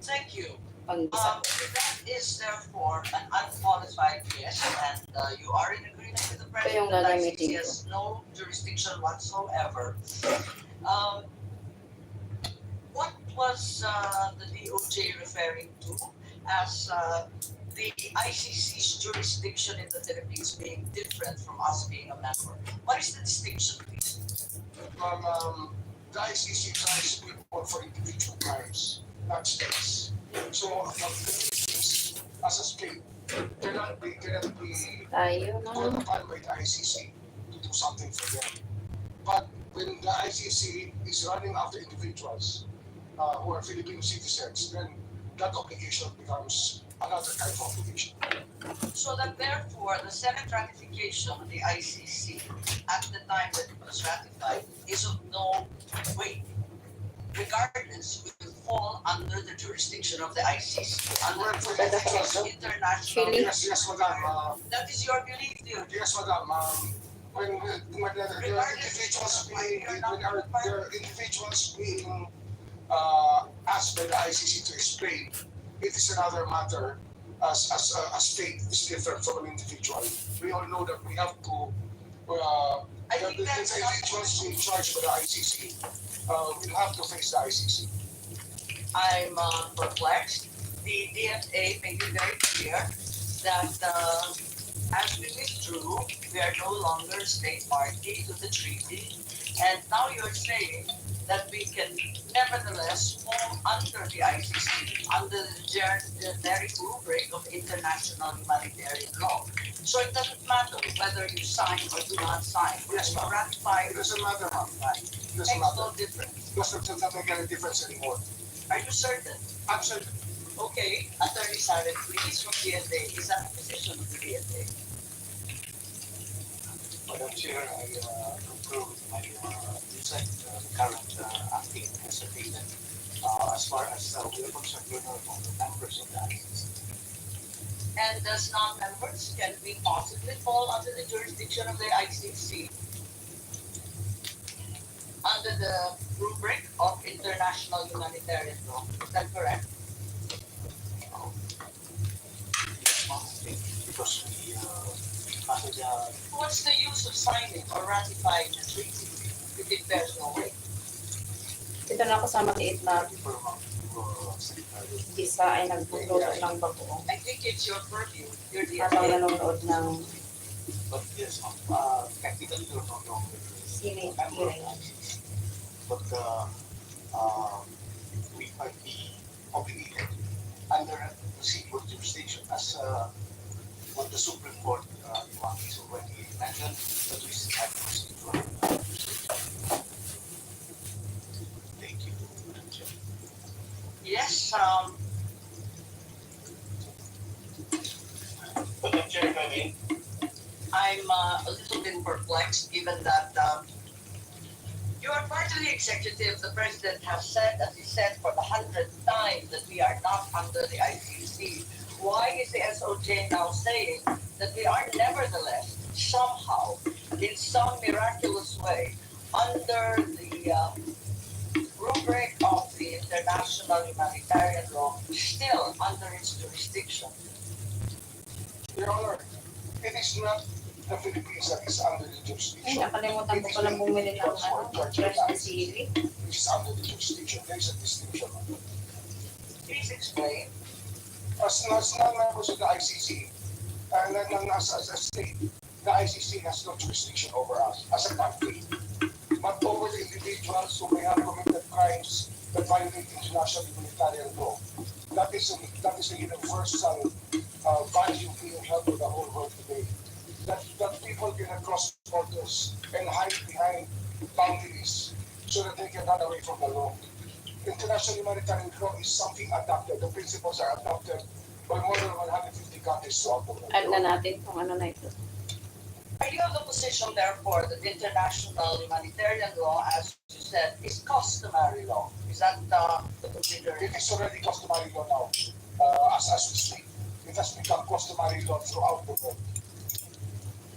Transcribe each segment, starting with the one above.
Thank you. Pang-isa. That is therefore an unqualified yes, and you are in agreement with the Ito yung president that gagamitin ICC ko. has no jurisdiction whatsoever. Um, what was the DOJ referring to as the ICC's jurisdiction in the Philippines being different from us being a member? What is the distinction, please? The ICC tries people for individual crimes, not states. So the Philippines, as a state, cannot be Tayo called na. upon by the ICC to do something for them. But when the ICC is running after individuals who are Filipino citizens, then that obligation becomes another kind of obligation. So that therefore, the Senate ratification of the ICC at the time that it was ratified is of no weight. Regardless, will fall under the jurisdiction of the ICC, under the international. Chile. Yes, madam. That is your belief, dear. Yes, madam. When there are individuals being asked by the ICC to explain, it is another matter. As a state is different from an individual. We all know that we have to. I think the that's individuals in charge by the ICC will have to face the ICC. I'm perplexed. The DFA made it very clear that as we withdrew, we are no longer state party to the treaty, and now you're saying that we can nevertheless fall under the ICC, under the generic rubric of international humanitarian law. So it doesn't matter whether you sign or do not sign. Yes, ma'am. Ratify It doesn't matter, ma'am. right. It Makes doesn't no matter. difference. It doesn't make any difference anymore. Are you certain? I'm certain. Okay, Attorney Sarah, please from DFA. Is that the position of the DFA? Madam Chair, I concur with my insight, the current acting has stated. As far as we are concerned, we're no longer members of the ICC. And as non-members, can we possibly fall under the jurisdiction of the ICC? Under the rubric of international humanitarian law. Is that correct? Because we under the What's the use of signing or ratifying the treaty if it bears no weight? Ito na kasama liit na paramount secretary. isa ay nagbubuto ng bagoong. I think it's your purview. You're the Habang DFA. nanonood ng But yes, technically we're no longer sine member of hearing. the ICC. But we might be obligated under procedural jurisdiction as what the Supreme Court is already mentioned, that we have procedural jurisdiction. Thank you, Madam Chair. Yes, Madam Chair, if I may. I'm a little bit perplexed given that you are part of the executive. The president has said, as he said for the 100th time, that we are not under the ICC. Why is the SOJ now saying that we are nevertheless, somehow, in some miraculous way, under the rubric of the international humanitarian law, still under its jurisdiction? Your Honor, it is not the Philippines that is under the Ay, jurisdiction. nakalimutan ko palang bumili ng fresh na sili. Which is under the jurisdiction. There is a distinction. Please explain. As non-members of the ICC, and as a state, the ICC has no jurisdiction over us as a country. But over the individuals who may have committed crimes that violate international humanitarian law. That is a universal value being held by the whole world today. That people can cross borders and hide behind boundaries so that they can run away from the law. International humanitarian law is something adopted. The principles are adopted by more than 150 countries throughout the world. Add na natin kung ano na ito. Are you of the position, therefore, that international humanitarian law, as you said, is customary law? Is that the consideration? It is already customary law now, as we speak. It has become customary law throughout the world.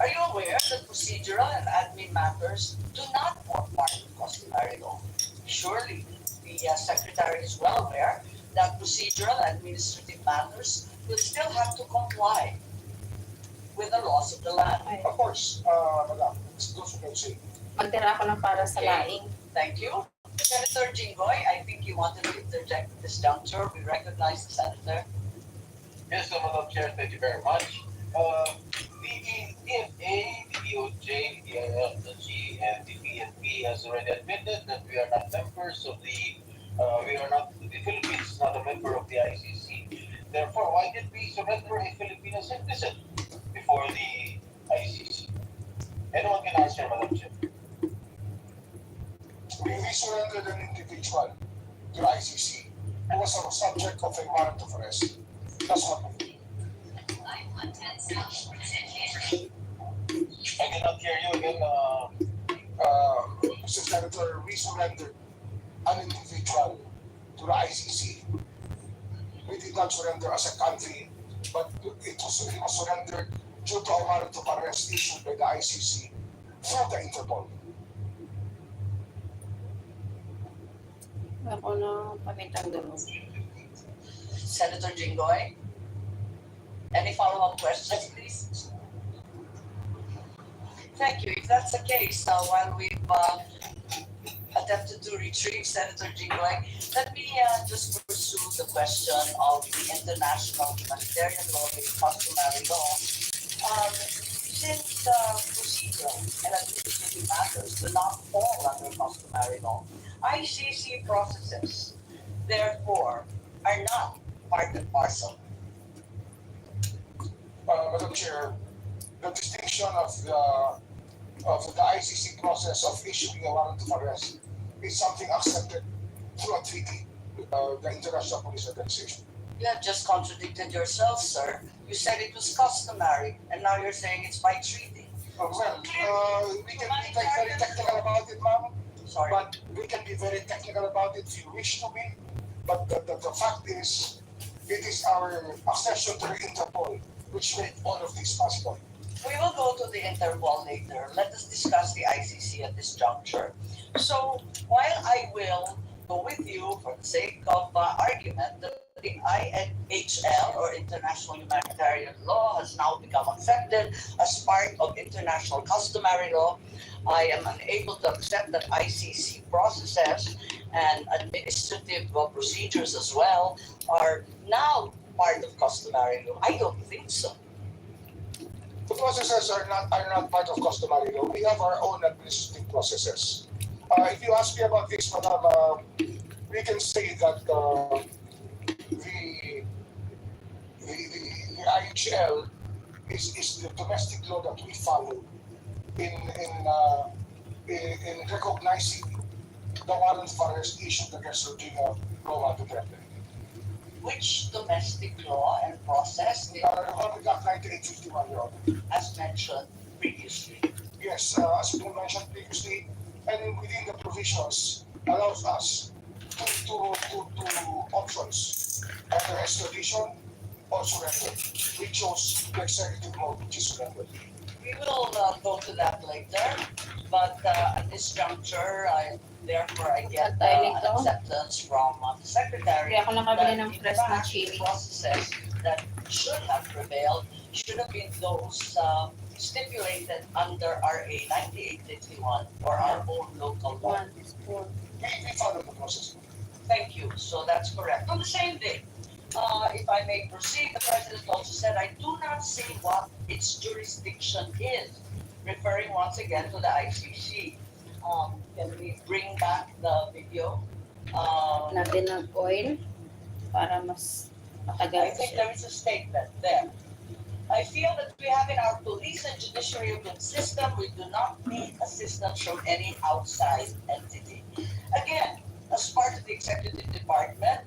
Are you aware that procedural and admin matters do not form part of customary law? Surely, the Secretary is well aware that procedural administrative matters will still have to comply with the laws of the land. Ay, Of course, madam, it's those who can say. magtira ako ng para sa Okay. laing. Thank you. Senator Jinggoy, I think you wanted to interject at this juncture. We recognize the senator. Yes, Madam Chair, thank you very much. The DFA, the DOJ, the ILG, and the PNP has already admitted that we are not members of the Philippines is not a member of the ICC. Therefore, why did we surrender a Filipino citizen before the ICC? Anyone can answer, Madam Chair. We surrendered an individual to the ICC who was a subject of a warrant of arrest. That's what we did. I did not hear you again. Mr. Senator, we surrendered an individual to the ICC. We did not surrender as a country, but it was surrendered due to a warrant of arrest issued by the ICC through the Interpol. Ako na pamitang doon. Senator Jinggoy, any follow-up questions, please? Thank you. If that's the case, while we've attempted to retrieve Senator Jinggoy, let me just pursue the question of the international humanitarian law, the customary law. Since procedural and administrative matters do not fall under customary law, ICC processes, therefore, are not part and parcel. Madam Chair, the distinction of the ICC process of issuing a warrant of arrest is something accepted through a treaty with the International Police Organization. You have just contradicted yourself, sir. You said it was customary, and now you're saying it's by treaty. We can be very technical about it, ma'am, Sorry. but we can be very technical about it if you wish to be. But the fact is, it is our accession to the Interpol which made all of this possible. We will go to the Interpol later. Let us discuss the ICC at this juncture. So, while I will go with you for the sake of argument that the INHL, or International Humanitarian Law, has now become accepted as part of international customary law, I am unable to accept that ICC processes and administrative procedures as well are now part of customary law. I don't think so. The processes are not part of customary law. We have our own administrative processes. If you ask me about this, madam, we can say that the IHL is the domestic law that we follow in recognizing the warrant for arrest issued against Regina Roma Duterte. Which domestic law and process, Republic Act 9851, Your Honor. as mentioned previously? Yes, as we mentioned previously, and within the provisions allows us to options under extradition or surrender. We chose the executive mode, which is surrender. We will go to that later, but at this juncture, therefore I get an acceptance from the Secretary Kaya ako nakabili that ng in fresh na fact, the chili. processes that should have prevailed should have been those stipulated under RA 9851 or our own local law. 1 is 4. We follow the process. Thank you. So that's correct. On the same day, if I may proceed, the President also said, I do not see what its jurisdiction is, referring once again to the ICC. Can we bring back the video? Natin ng oil para mas I matagal think siya. there is a statement there. I feel that we have in our police and judiciary a good system. We do not need assistance from any outside entity. Again, as part of the executive department,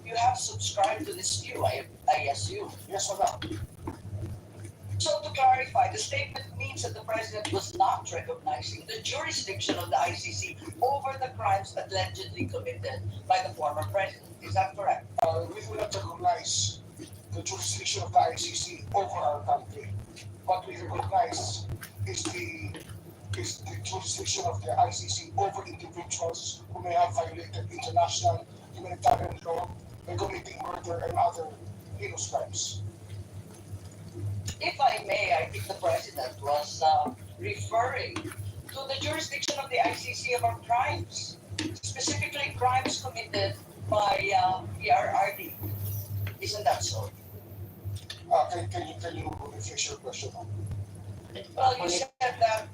you have subscribed to this view, I assume. Yes, madam. So to clarify, the statement means that the president was not recognizing the jurisdiction of the ICC over the crimes allegedly committed by the former president. Is that correct? We do not recognize the jurisdiction of the ICC over our country. What we recognize is the jurisdiction of the ICC over individuals who may have violated international humanitarian law by committing murder and other heinous crimes. If I may, I think the president was referring to the jurisdiction of the ICC over crimes, specifically crimes committed by PRRD. Isn't that so? Can you rephrase your question? Well, you said that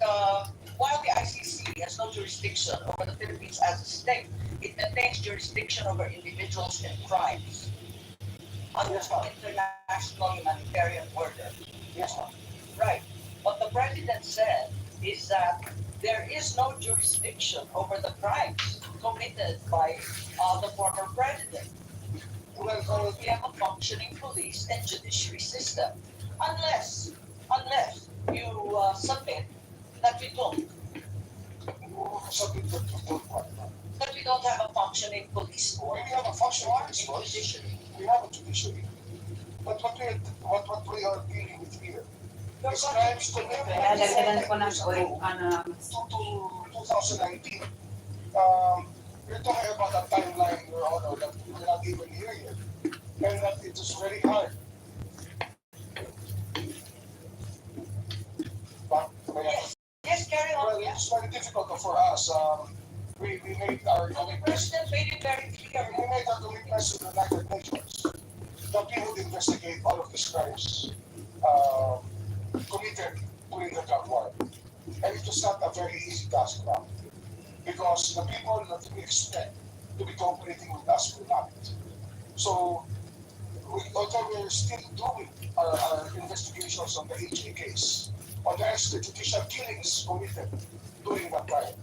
while the ICC has no jurisdiction over the Philippines as a state, it maintains jurisdiction over individuals and crimes under international humanitarian order. Yes, ma'am. Right. What the president said is that there is no jurisdiction over the crimes committed by the former president. Well, We have a functioning police and judiciary system, unless you submit that we don't, something that we don't want. that we don't have a functioning police force We have a functional or police force. judiciary. We have a judiciary. But what we are dealing with here You're is going crimes to committed Kaya dagdagan ko ng to ano, 2019. We're talking about a timeline, Your Honor, that we're not even here yet. And that it is very hard. But, Yes, yes, carry well, on. Yes. it's very difficult for us. We made our The commitments. president made it very clear. We made our commitments to the United Nations that we would investigate all of these crimes committed during the drug war. And it was not a very easy task now, because the people that we expect to be cooperating with us will not. So, although we're still doing our investigations on the HA case, on the extrajudicial killings committed during that time.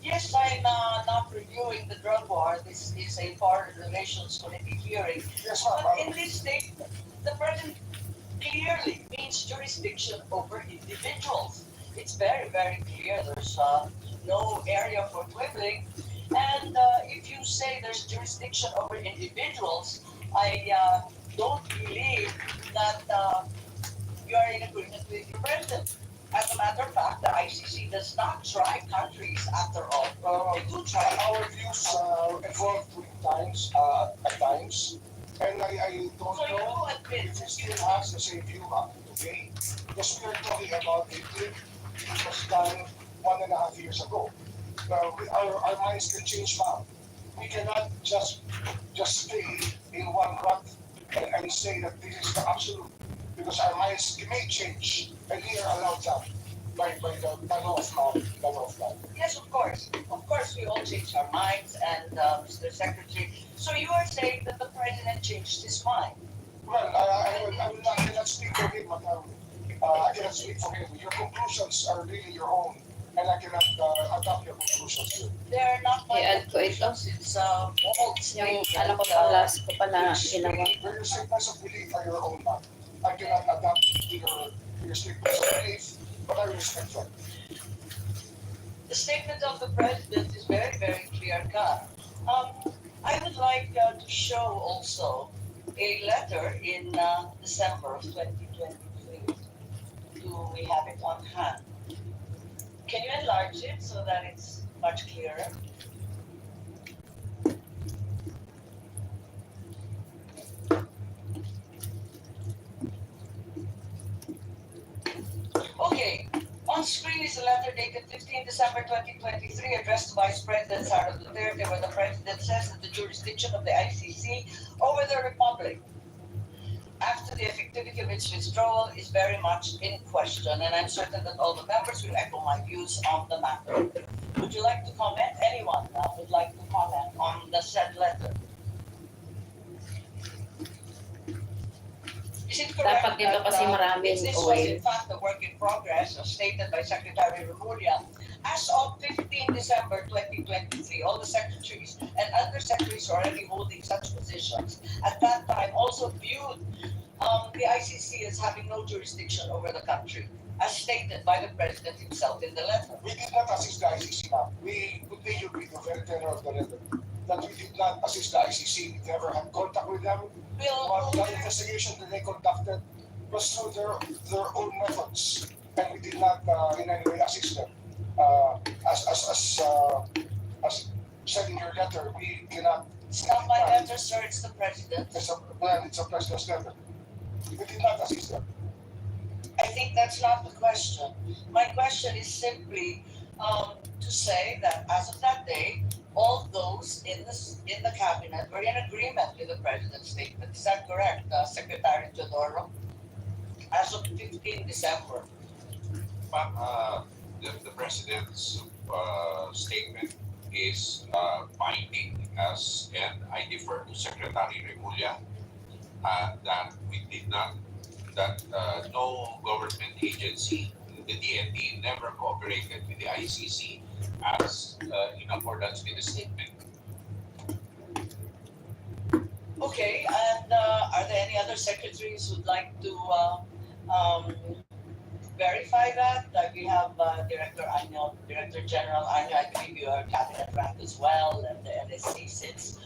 Yes, I'm not reviewing the drug war. This is a foreign relations committee hearing. Yes, But ma'am. in this statement, the president clearly means jurisdiction over individuals. It's very, very clear. There's no area for quibbling. And if you say there's jurisdiction over individuals, I don't believe that you are in agreement with the president. As a matter of fact, the ICC does not try countries after all. They do try Our views evolved at times, and I don't So you know do admit if it that still you has the same view up to today, because we are talking about a trip that was done 1.5 years ago. Our minds can change now. We cannot just stay in one rut and say that this is the absolute, because our minds may change, and we are allowed that by the law of man. Yes, of course. Of course, we all change our minds, and Mr. Secretary. So you are saying that the president changed his mind? Well, I cannot speak for him, Madam. I cannot speak for him. Your conclusions are really your own, and I cannot adopt your conclusions here. They're not my I-add ko ito. conclusions. It's bold Yung statement. ano ko last ko pala ginawa. Your statements of belief are your own, ma'am. I cannot adapt to your statements of belief, but I respect them. The statement of the president is very, very clear cut. I would like to show also a letter in December of 2023. Do we have it on hand? Can you enlarge it so that it's much clearer? Okay, on screen is a letter dated 15 December 2023 addressed to Vice President Sara Duterte, where the President says that the jurisdiction of the ICC over the Republic after the effectivity of its withdrawal is very much in question, and I'm certain that all the members will echo my views on the matter. Would you like to comment? Anyone would like to comment on the said letter? Is it correct Dapat dito that, kasi maraming this was oil. in fact a work in progress, as stated by Secretary Remulla? As of 15 December 2023, all the secretaries and undersecretaries already holding such positions at that time also viewed the ICC as having no jurisdiction over the country, as stated by the President himself in the letter. We did not assist the ICC, ma'am. We continue with the very tenor of the letter, that we did not assist the ICC. We never had contact with them. But the investigation that they conducted was through their own methods, and we did not in any way assist them. As said in your letter, we cannot It's not my letter, sir, it's the president. It's a president's letter. We did not assist them. I think that's not the question. My question is simply to say that as of that day, all those in the cabinet were in agreement with the president's statement. Is that correct, Secretary Teodoro? As of 15 December. But the president's statement is binding as, and I defer to Secretary Remulla, that we did not, that no government agency, the DND, never cooperated with the ICC as in accordance with the statement. Okay, and are there any other secretaries who'd like to verify that? Like we have Director Anyo, Director General Anyo, I believe you are cabinet rank as well, and the NSC sits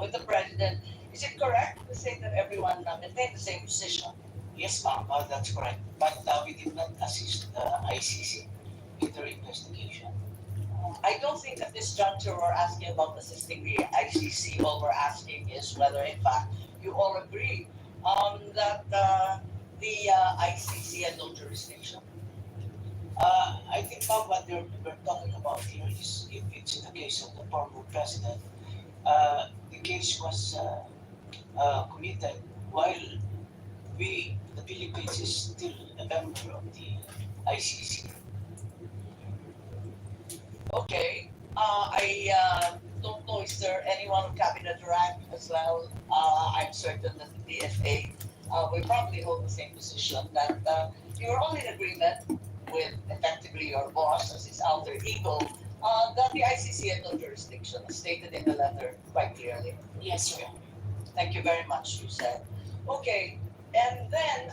with the president. Is it correct to say that everyone maintained the same position? Yes, ma'am, that's correct. But we did not assist the ICC in their investigation. I don't think at this juncture we're asking about assisting the ICC. All we're asking is whether, in fact, you all agree that the ICC had no jurisdiction. I think, ma'am, what we're talking about here is if it's in the case of the former president, the case was committed while the Philippines is still a member of the ICC. Okay. I don't know, is there anyone of cabinet rank as well? I'm certain that the DFA will probably hold the same position, that you are all in agreement with effectively your boss as his alter ego, that the ICC had no jurisdiction, as stated in the letter quite clearly. Yes, sir. Thank you very much, you said. Okay, and then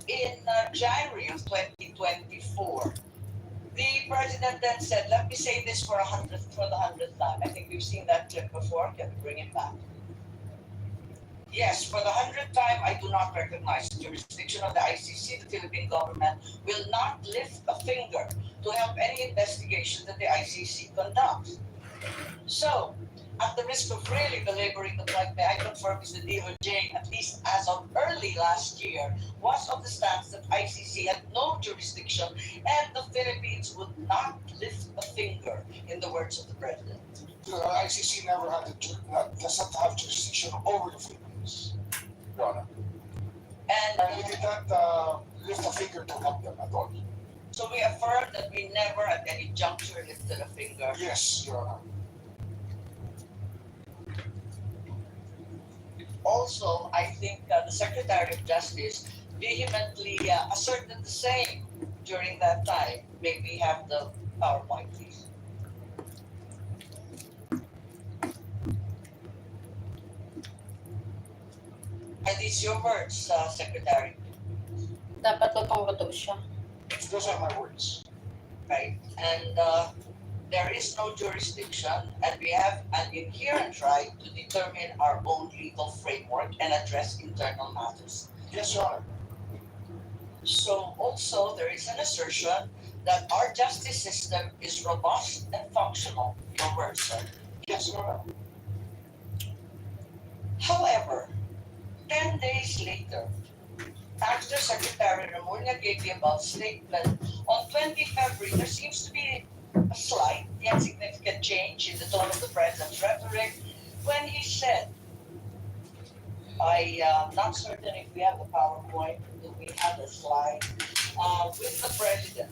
in January of 2024, the president then said, let me say this for the 100th time. I think we've seen that clip before. Can we bring it back? Yes, for the 100th time, I do not recognize the jurisdiction of the ICC. The Philippine government will not lift a finger to help any investigation that the ICC conducts. So, at the risk of really belaboring the point, may I confirm is the DOJ, at least as of early last year, was of the stance that ICC had no jurisdiction and the Philippines would not lift a finger, in the words of the president. The ICC never had doesn't have jurisdiction over the Philippines, Your Honor. And we did not lift a finger to help them at all. So we affirm that we never at any juncture lifted a finger. Yes, Your Honor. Also, I think the Secretary of Justice vehemently asserted the same during that time. May we have the PowerPoint, please? And these your words, Secretary, Dapat lutong-lutong siya. Those are my words. right? And there is no jurisdiction, and we have an inherent right to determine our own legal framework and address internal matters. Yes, Your Honor. So also there is an assertion that our justice system is robust and functional. Your words, sir. Yes, Your Honor. However, 10 days later, after Secretary Remulla gave the above statement, on 20 February, there seems to be a slight yet significant change in the tone of the president's rhetoric when he said, I'm not certain if we have the PowerPoint, do we have the slide, with the president.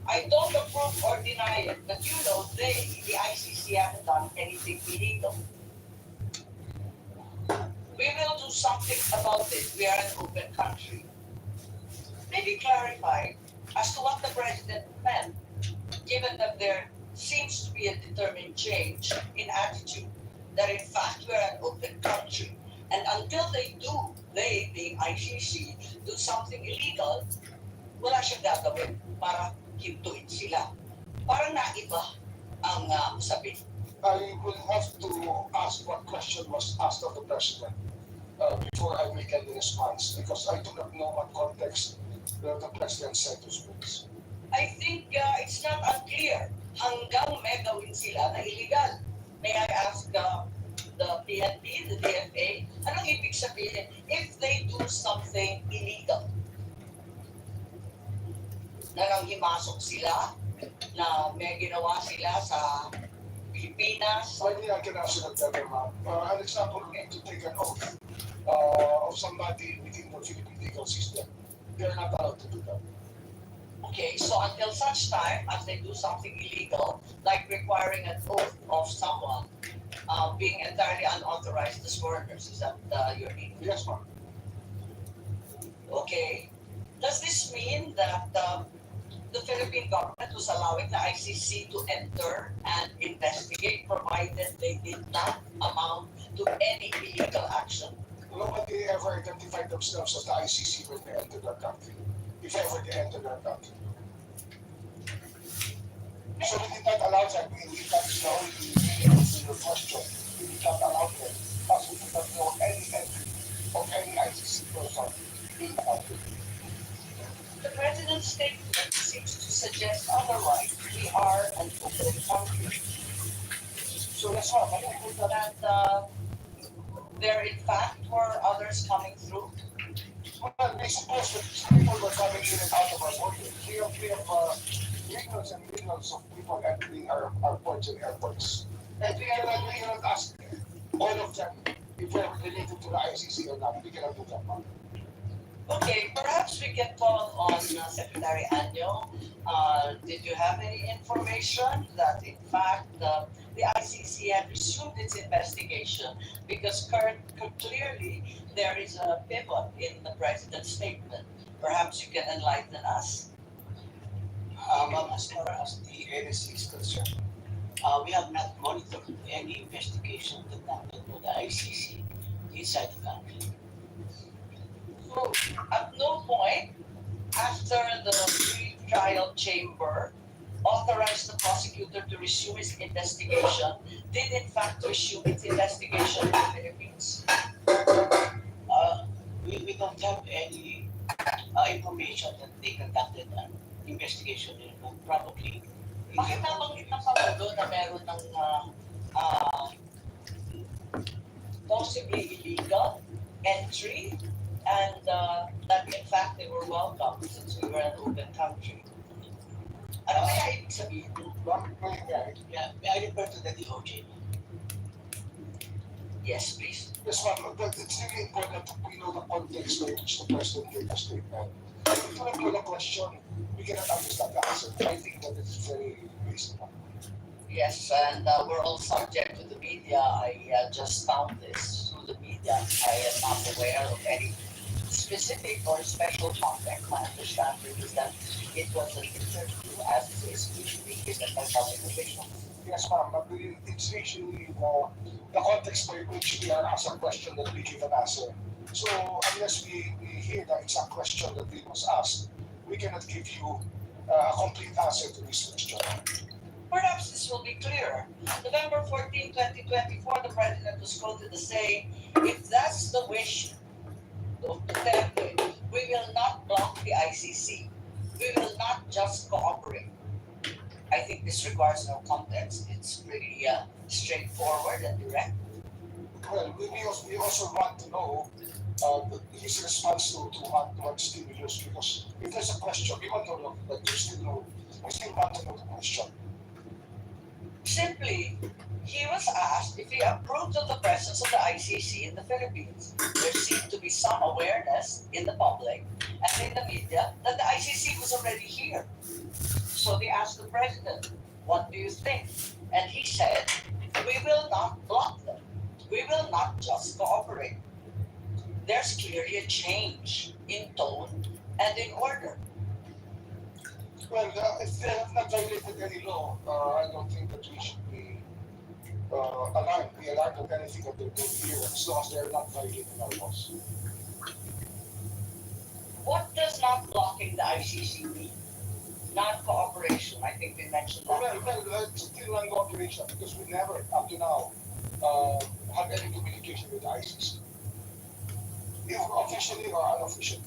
I don't approve or deny it, but you know they, the ICC, haven't done anything illegal. We will do something about it. We are an open country. Maybe clarify as to what the president meant, given that there seems to be a determined change in attitude, that in fact we are an open country. And until they do, they, being ICC, do something illegal, wala siyang gagawin para hintuin sila. Parang naiba ang usapin. I will have to ask what question was asked of the president before I make any response, because I do not know what context the president said those words. I think it's not unclear hanggang may gawin sila na illegal. May I ask the PNP, the DFA, anong ibig sabihin? If they do something illegal, na nang himasok sila, na may ginawa sila sa Pilipinas, Why I can ask you that, ma'am? An example would be to take an oath of somebody within the Philippine legal system. They're not allowed to do that. okay, so until such time as they do something illegal, like requiring an oath of someone being entirely unauthorized as foreigners, is that your meaning? Yes, ma'am. Okay. Does this mean that the Philippine government was allowing the ICC to enter and investigate, provided they did not amount to any illegal action? Nobody ever identified themselves as the ICC when they entered our country, if ever they entered our country. So we did not allow them. That is the only meaning of your question. We did not allow them, because we did not know any entry of any ICC person in the country. The president's statement seems to suggest otherwise. We are an open country. So that's why I think that That there in fact were others coming through. well, we suppose that people were coming in and out of our borders. We have millions and millions of people entering our ports and airports. And we cannot ask all of them if they're related to the ICC or not. We cannot do that, ma'am. Okay, perhaps we can call on Secretary Anyo. Did you have any information that in fact the ICC had resumed its investigation? Because clearly there is a pivot in the president's statement. Perhaps you can enlighten us. Ma'am, as far as the NSC is concerned, we have not monitored any investigation conducted by the ICC inside the country. So at no point after the pre-trial chamber authorized the prosecutor to resume its investigation, did in fact resume its investigation in the Philippines. We don't have any information that they conducted an investigation in, but probably. Bakit nabanggit ng Pangulo na meron ng possibly illegal entry and that in fact they were welcome since we were an open country? Ano kaya ibig sabihin? Ma'am, Yeah, may I refer to the DOJ? Yes, please. yes, ma'am, but it's really important that we know the context by which the president gave the statement. If you don't know the question, we cannot understand the answer. I think that is very reasonable. Yes, and we're all subject to the media. I just found this through the media. I am not aware of any specific or special context. My understanding is that it was an interview as is usually given by public officials. Yes, ma'am, but it's usually the context by which we are asked a question that we give an answer. So unless we hear the exact question that we was asked, we cannot give you a complete answer to this question. Perhaps this will be clearer. November 14, 2024, the president was quoted as saying, if that's the wish of Duterte, we will not block the ICC. We will not just cooperate. I think this requires no context. It's pretty straightforward and direct. Well, we also want to know his response to what stimulus, because if there's a question, we want to know, but we still want to know the question. Simply, he was asked if he approved of the presence of the ICC in the Philippines. There seemed to be some awareness in the public and in the media that the ICC was already here. So they asked the president, what do you think? And he said, we will not block them. We will not just cooperate. There's clearly a change in tone and in order. Well, if they have not violated any law, I don't think that we should be alarmed with anything that they're doing here, as long as they're not violating our laws. What does not blocking the ICC mean? Non-cooperation, I think we mentioned that. Well, it's still non-cooperation, because we never, up to now, have any communication with the ICC. Officially or unofficially.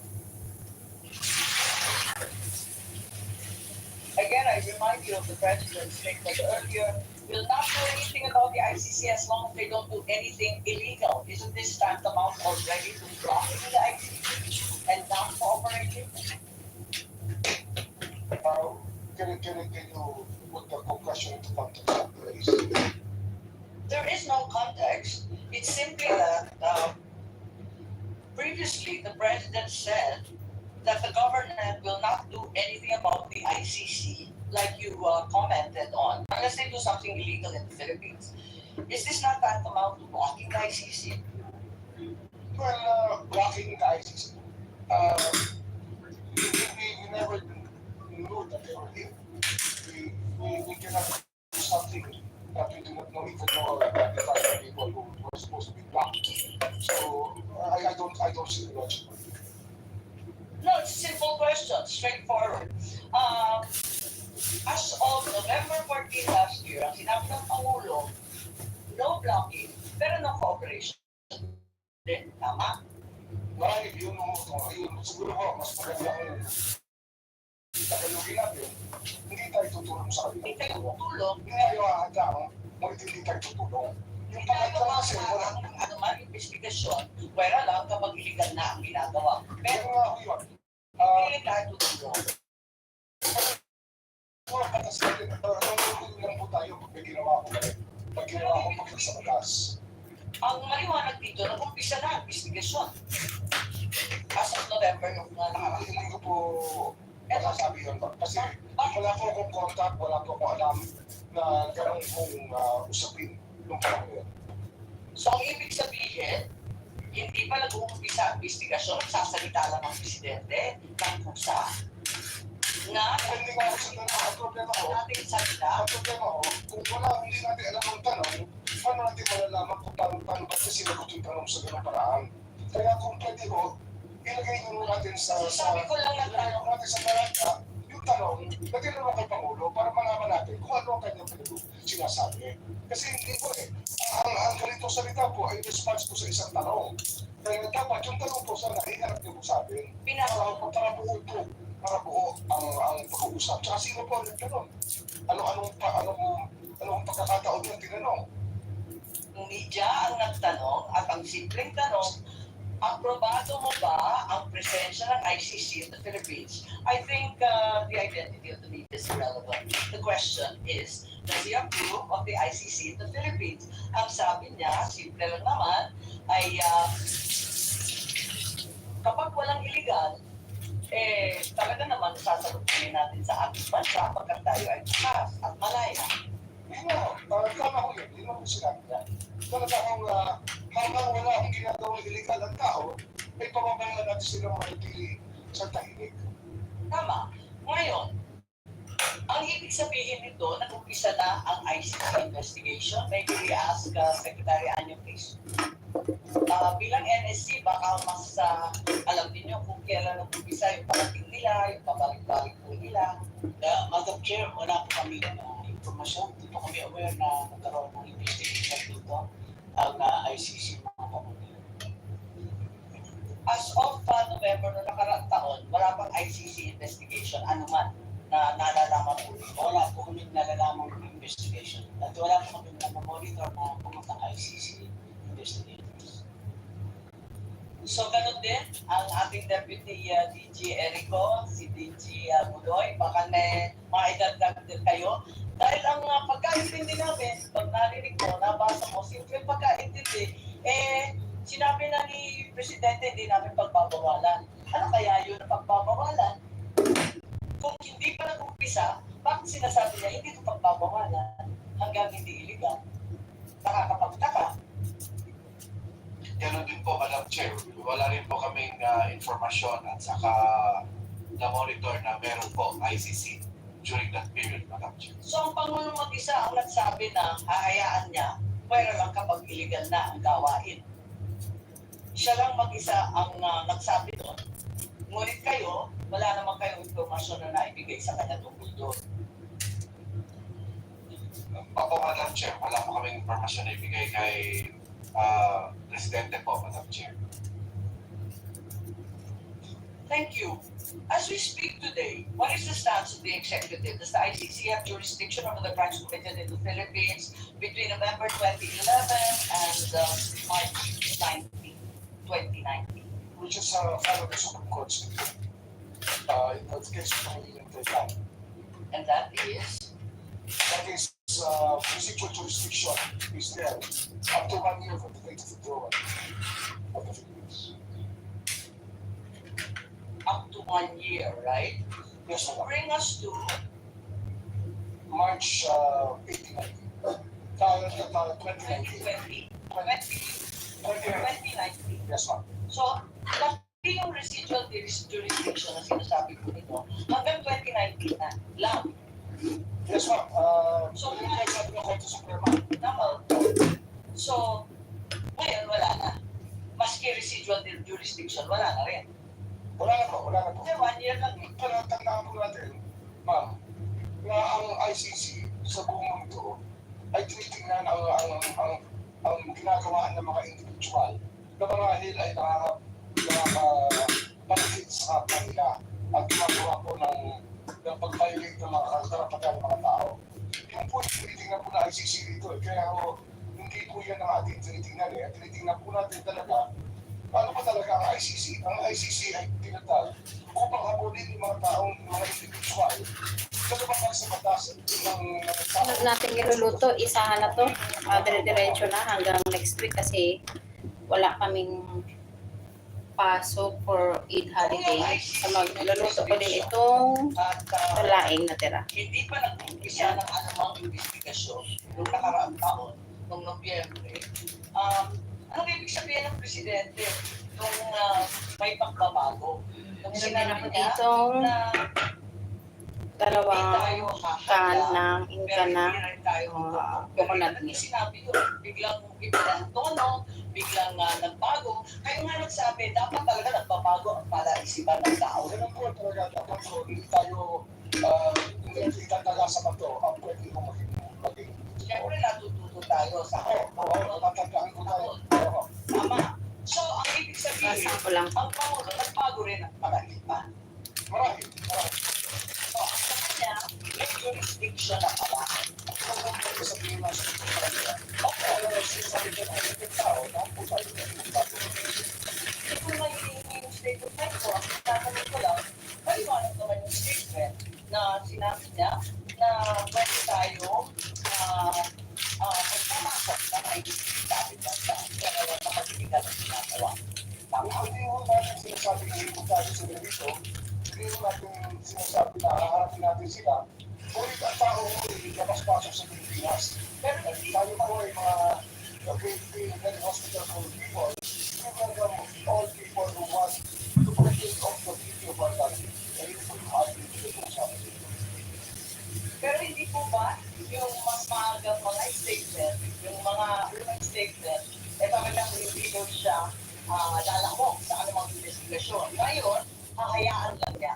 Again, I remind you of the president's statement earlier. will not do anything about the ICC as long as they don't do anything illegal. Isn't this tantamount already to blocking the ICC and not cooperating? Can you put the question into context, please? There is no context. It's simply that previously the president said that the government will not do anything about the ICC, like you commented on, unless they do something illegal in the Philippines. Is this not tantamount to blocking the ICC? Well, blocking the ICC. We never knew that they were here. We cannot do something that we do not know, even though the other people who were supposed to be blocked. So I don't see the logic. No, it's a simple question, straightforward. As of November 14 last year, ang sinabi ng Pangulo, no blocking, pero no cooperation din. Tama? Dahil yun, siguro ko, mas maganda kung tagalogin natin, hindi tayo tutulong sa kanila. Hindi tayo tutulong. Hindi tayo ahanda, ngunit hindi tayo tutulong. Yung pangatlo kasi, wala. Ano man, investigasyon, pwera lang kapag illegal na ang ginagawa. Pero Pero nga ako yun. hindi tayo tutulong. Mga batas natin, nangungulong lang po tayo pag may ginawa ko mali. Pag ginawa ko pag sa batas. Ang maliwanag dito, nag-umpisa na ang investigasyon. As of November yung nakaraan. Hindi ko po masasabi yun. Kasi wala po akong contact, wala po akong alam na gano'n kong usapin nung panahon yun. So ang ibig sabihin, hindi pa nag-uumpisa ang investigasyon, sasalita lang ang presidente ng kusa na Hindi ko ako sa tanong, ang problema ko, nating salita. ang problema ko, kung wala, hindi natin alam ang tanong, paano natin malalaman kung paano ba kasi sinagot yung tanong sa gano'ng paraan? Kaya kung pwede ko, ilagay nyo natin sa Sabi ko lang ng tanong, natin sa barangka, yung tanong, lagyan naman kay Pangulo para malaman natin kung ano ang kanyang sinasabi. Kasi hindi po ang ganitong salita po ay response po sa isang tanong. Kaya dapat yung tanong po sana iharap niyo po sa atin. Para buo po, para buo ang pag-uusap. Tsaka sino po ang nagtanong? Anong pagkakataon yung tinanong? media ang nagtanong at ang simpleng tanong, aprobado mo ba ang presensya ng ICC in the Philippines? I think the identity of the media is irrelevant. The question is, does he approve of the ICC in the Philippines? Ang sabi niya, simple lang naman, ay kapag walang illegal, talaga naman sasagutin natin sa ating bansa pagkat tayo ay bukas at malaya. Tama ko yun. Yun ang sinabi niya. Talaga hanggang wala akong ginagawang illegal ang tao, ay pababayaan natin silang manatili sa tahimik. Tama. Ngayon, ang ibig sabihin nito, nag-umpisa na ang ICC investigation. Maybe we ask Secretary Anyo, please. Bilang NSC, baka mas alam niyo kung kailan nag-umpisa yung parating nila, yung pabalik-balik po nila. Madam Chair, wala po kami informasyon. Hindi po kami aware na nagkaroon ng investigation dito ang ICC mga kapatid. As of November na nakaraang taon, wala pang ICC investigation, ano man, na nalalaman po nito. Wala po kami nalalaman ng investigation. At wala po kami na-monitor na pumunta ng ICC investigators. So, ganun din ang ating Deputy DG Erico, si DG Budoy, baka may mga idagdag din kayo. Dahil ang pagkaintindi namin, pag narinig ko, nabasa mo, simple pagkaintindi, sinabi na ni Presidente, hindi namin pagbabawalan. Ano kaya yun ang pagbabawalan? Kung hindi pa nag-umpisa, bakit sinasabi niya, hindi ito pagbabawalan hanggang hindi illegal? Nakakapagtaka. Ganun din po, Madam Chair. Wala rin po kaming informasyon at saka na-monitor na meron po ICC during that period, Madam Chair. So ang Pangulong mag-isa ang nagsabi na hahayaan niya, pwera lang kapag illegal na ang gawain. Siya lang mag-isa ang nagsabi doon. Ngunit kayo, wala naman kayong informasyon na naibigay sa kanya tungkol doon. Opo, Madam Chair. Wala po kaming informasyon na ibigay kay Presidente po, Madam Chair. Thank you. As we speak today, what is the stance of the executive? Does the ICC have jurisdiction over the crimes committed in the Philippines between November 2011 and March 2019? Which is follow the Supreme Court's in the case of Cath. And that is That is, residual jurisdiction is there up to 1 year from the date of withdrawal of the Philippines. up to 1 year, right? Yes, So madam. bring us to March 1890. 2019. 2019. Yes, ma'am. So, laki yung residual jurisdiction na sinasabi ko nito hanggang 2019 na lang. Yes, ma'am. So, Sabi ng Korte Suprema. Tama. So, ngayon wala na. Maski residual jurisdiction, wala na rin. Wala na po, wala na po. Kasi 1 year lang eh. Pero tandaan po natin, ma'am, na ang ICC sa buong mundo ay tinitingnan ang ginagawaan ng mga individual na marahil ay nakaka-benefit sa kanila at ginagawa po ng pag-violate ng mga karapatan ng mga tao. Yung po yung tinitingnan po na ICC dito eh. Kaya ho, hindi po yan ang ating tinitingnan eh. At tinitingnan po natin talaga paano ba talaga ang ICC? Ang ICC ay tinatag upang habulin yung mga taong, mga individual na lumabag sa batas ng Sunod natin iluluto, isahan na to. Dire-diretso na hanggang next week kasi wala kaming pasok for Eid holiday. So magluluto ko din itong At laing na tira. hindi pa nag-umpisa ng anumang investigasyon noong nakaraang taon, noong Nobyembre. Anong ibig sabihin ng presidente nung may pagbabago? Nung Meron din sinabi ako niya dito na hindi dalawang tayo can hahanda, ng pero inka na hindi rin tayo coconut Pero milk. sinabi yun, biglang iba ng tono, biglang nagbago. Kayo nga nagsabi, dapat talaga nagbabago ang palaisipan ng tao. Ganun po talaga dapat so, hindi tayo hindi tataga sa bato ang pwede mo maging Siyempre natututo tayo sa Oo, tatandaan ko tayo. Oo. Tama. So, ang ibig sabihin, Basahan ko lang. ang nagbago rin ang palaisipan. Marami. So, sa kanya, may jurisdiction na pala. Kung pwede sabihin ng okay, sinasabi ko na yung tao, dapat po tayo Hindi ko naman hinihingi yung statement ko. Ang tatanong ko lang, maliwanag naman yung statement na sinabi niya na pwede tayo magpamasok na may sabi bansa. Kaya wala na magiging ang ginagawa. Ang hindi mo natin sinasabi na hindi tayo sila dito, hindi mo natin sinasabi na haharapin natin sila. Ulit ang tao mo ay labas-pasok sa Pilipinas. Pero hindi Tayo po ay mga very hospitable people. We welcome all people who want to partake of the beauty of our country. Kaya ito po yung ating pinag-uusapan dito. Pero hindi po ba yung mas maagang mga statement, yung mga unang statement, talagang hindi daw siya lalakok sa anumang investigasyon. Ngayon, hahayaan lang niya.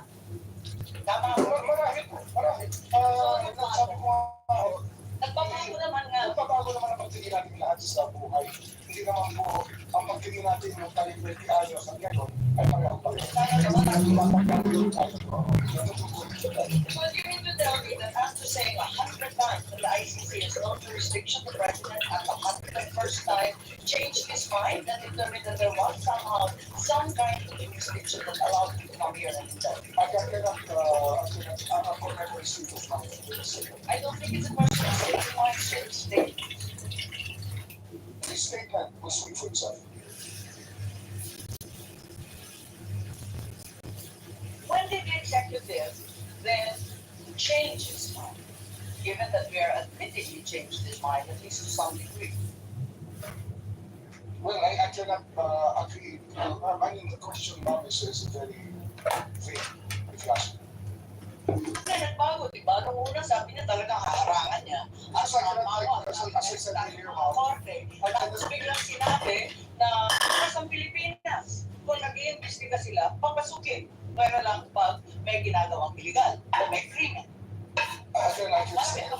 Tama po. Marahil po, marahil. Sabi ko nga, Nagbabago naman nga. nagbabago naman ang pagtingin natin lahat sa buhay. Hindi naman po ang pagtingin natin yung tayo 20 anyos at ngayon ay pareho pa rin. Sana naman ang Well, Well, you mean to tell me that after saying 100 times that the ICC has no jurisdiction, the president at the 101st time changed his mind and determined that there was somehow some kind of jurisdiction that allowed him to come here and tell. I cannot never see this one. I don't think it's a question of saying one certain state. This statement will speak for itself. When did the executive then change his mind? Given that we are admitting he changed his mind, at least to some degree. Well, I cannot agree. I mean, the question Ma'am is very vague, if you ask me. Kasi nagbago, di ba? Nung una sabi niya talagang haharangan niya. At As I said mga earlier, korte. Tapos biglang sinabi na bukas ang Pilipinas. Kung nag-iimbestiga sila, papasukin. Pero lang pag may ginagawang iligal o may krimen. Again, I can say, I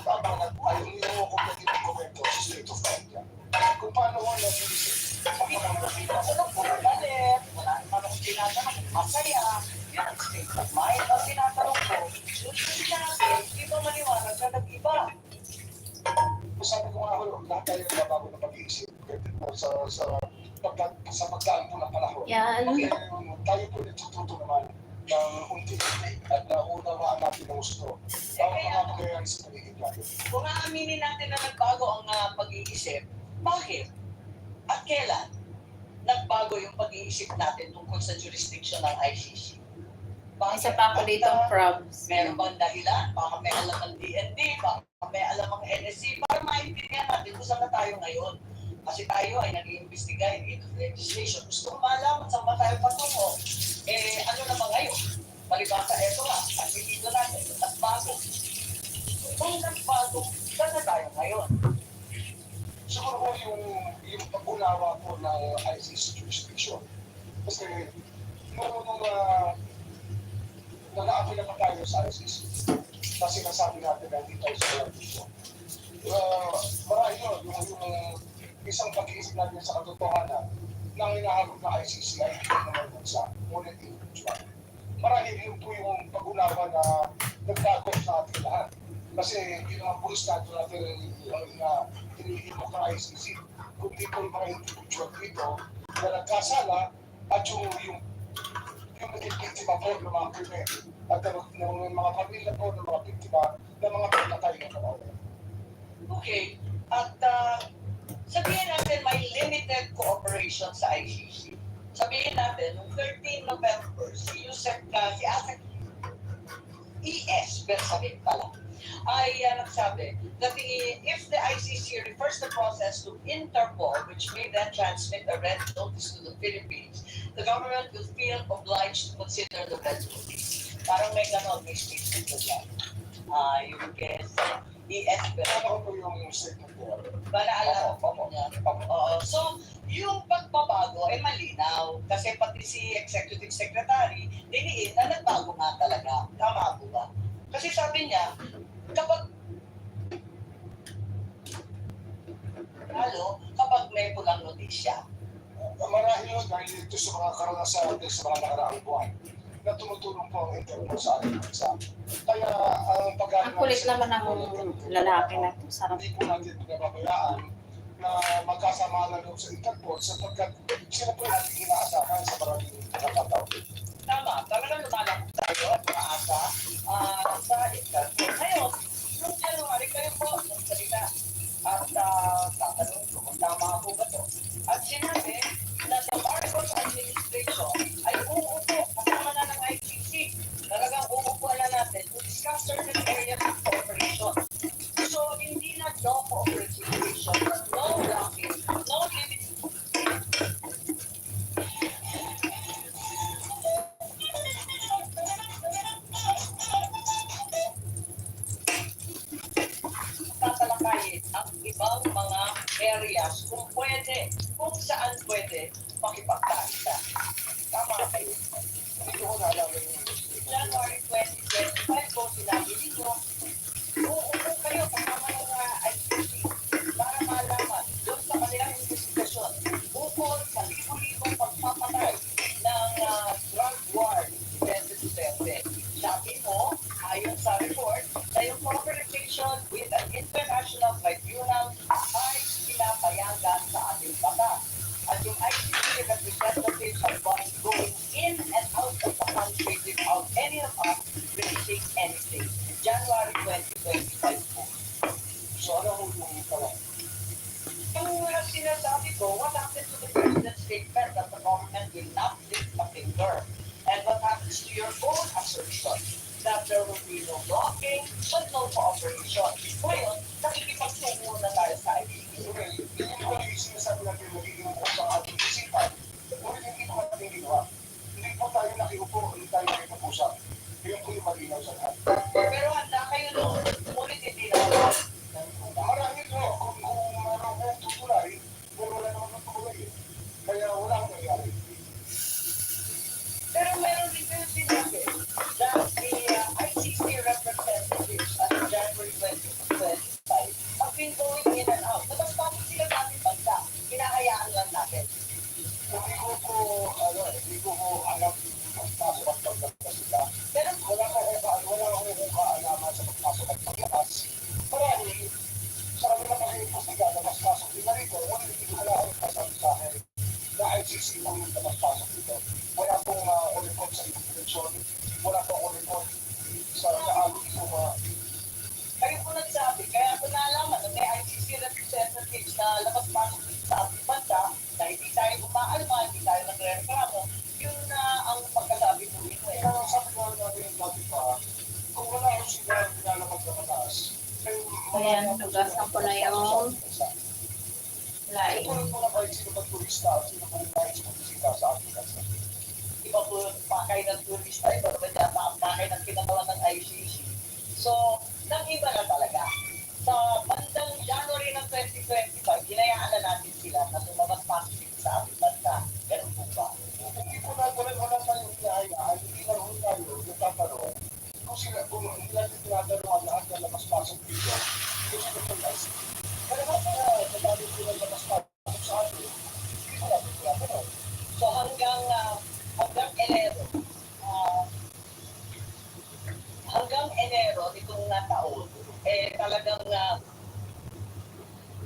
hindi mo ko pwede mag-comment sa state of mind yan. Kung paano mo nag-iisip, Hindi ko ano po galit, wala naman akong tinatanong, masaya. Yan ang state of mind. Ang tinatanong ko, lahat tayo nagbabago ng pag-iisip. Sa pagdaan po ng panahon. Yan. Okay, tayo po natututo naman ng unti-unti at naunawaan natin ang gusto. Ang mga pangyayari sa paligid natin. Kung aaminin natin na nagbago ang pag-iisip, bakit? At kailan nagbago yung pag-iisip natin tungkol sa jurisdiction ng ICC? Isa pa ako dito, probs. Meron bang dahilan? Baka may alam ng DND, baka may alam ng NSC, para maintindihan natin kung saan na tayo ngayon. Kasi tayo ay nag-iimbestiga in legislation. Gusto ko malaman saan ba tayo patungo. Ano na ba ngayon? Palibasa, eto nga, ang dito natin, nagbago. Kung nagbago, saan na tayo ngayon? Siguro po yung pag-unawa po ng ICC jurisdiction. Kasi nung nag-a-apply na pa tayo sa ICC, kasi nasabi natin na hindi tayo sa walang dito. Marami yun, yung isang pag-iisip natin sa katotohanan na hinahabog ng ICC ay hindi naman bansa, ngunit individual. Marahil yun po yung pag-unawa na nagbago sa ating lahat. Kasi yun ang pulis natin na tinihimok ng ICC. Kundi po yung mga individual dito na nagkasala at yung naging biktima po ng mga krimen at ng mga pamilya po ng mga biktima ng mga pagkatay ng kawalan. Okay. At sabihin natin may limited cooperation sa ICC. Sabihin natin, noong 13 November, si ASEC ES, sabihin pala, ay nagsabi that if the ICC refers the process to Interpol, which may then transmit a red notice to the Philippines, the government will feel obliged to consider the red notice. Parang may ganon, may statement ko dyan. Yung guess, ES, Ano po yung statement ko? Naalala ko niya. So, yung pagbabago ay malinaw. Kasi pati si Executive Secretary, diniin na nagbago nga talaga. Tama po ba? Kasi sabi niya, kapag may pulang notisya, Marahil yun dahil ito sa mga karanasan natin sa mga nakaraang buwan na tumutulong po ang Interpol sa ating bansa. Kaya ang Ang kulit naman ng lalaki na ito. Sarap. hindi po natin pinababayaan na magkasama na loob sa Interpol sapagkat sila po yung ating inaasahan sa maraming pagkakataon. tama, talagang lumalaki tayo at maasa sa Interpol. Ngayon, nung January kayo po, nagsalita at tatanong ko kung tama po ba ito. At sinabi na the Marcos administration ay uupo kasama na ng ICC. Talagang uupo na natin to discuss certain areas of cooperation. So, hindi na no cooperation, no blocking, no limit. Tatalakayin ang ibang mga areas kung pwede, kung saan pwede makipagkita. Tama kayo. Hindi ko naalala yung January 2025 po sinabi ninyo, uupo kayo kasama ng ICC para malaman doon sa kanilang investigasyon bukod sa libo-libong pagpapatay ng drug war ni Presidente Duterte. Sabi mo, ayon sa report, na yung cooperation with an international tribunal ay pinapayagan sa ating batas. At yung ICC representatives are going in and out of the country without any of us raising anything. January 2025 po. So ano yung pala? Yung sinasabi ko, what happened to the President's statement that the government will not lift a finger? And what happens to your own assertion that there will be no blocking but no cooperation? Ngayon, nakikipagtungo na tayo sa ICC. Okay, hindi ko yung sinasabi natin magiging upo sa ating isipan. Ngunit hindi po natin ginawa. Hindi po tayo nakiupo, hindi tayo nakikipag-usap. Yun po yung malinaw sa lahat. Pero handa kayo noon, ngunit hindi na. Marami ko, kung meron kong tutulay, pero wala naman ng tutulay eh. Kaya wala akong nangyari. Pero meron din kayo sinabi that the ICC representatives at January 2025 have been going in and out. Tapos bakit sila natin bansa? Hinahayaan lang natin. Hindi ko alam kung pasok at paglabas sila. Pero Wala akong kaalaman sa pagpasok at paglabas. Marami, sa kanila mga investiga, labas ang nagpapasok dito. Wala pong on-record sa immigration, wala pong on-record sa naawit po Kayo po nagsabi, kaya ako nalaman na may ICC representatives na labas-pasok dito sa ating bansa, na hindi tayo umaalma, hindi tayo nagre-reklamo. Yun na ang pagkasabi po nito eh. Kaya sabi ko natin yung dati pa, kung wala ko sila nilalabag na mataas, Ayan, tugasan ko na yung laing. ito rin po na kahit sino pag turista, sino po rin kahit sino bisita sa ating bansa. Iba po yung pakay ng turista, iba naman yata ang pakay ng pinagawa ng ICC. So, nag-iba na talaga. Sa bandang January ng 2025, hinayaan na natin sila na lumabas-pasok dito sa ating bansa. Ganun po ba? Hindi po na wala tayong hinahayaan, hindi na rin tayo nagtatanong kung sila, kung hindi natin tinatanong ang lahat na labas-pasok dito, kung sino po yung ICC. Kaya nga kaya, madami po na labas-pasok sa atin, hindi po natin tinatanong. So hanggang Enero nitong taon, talagang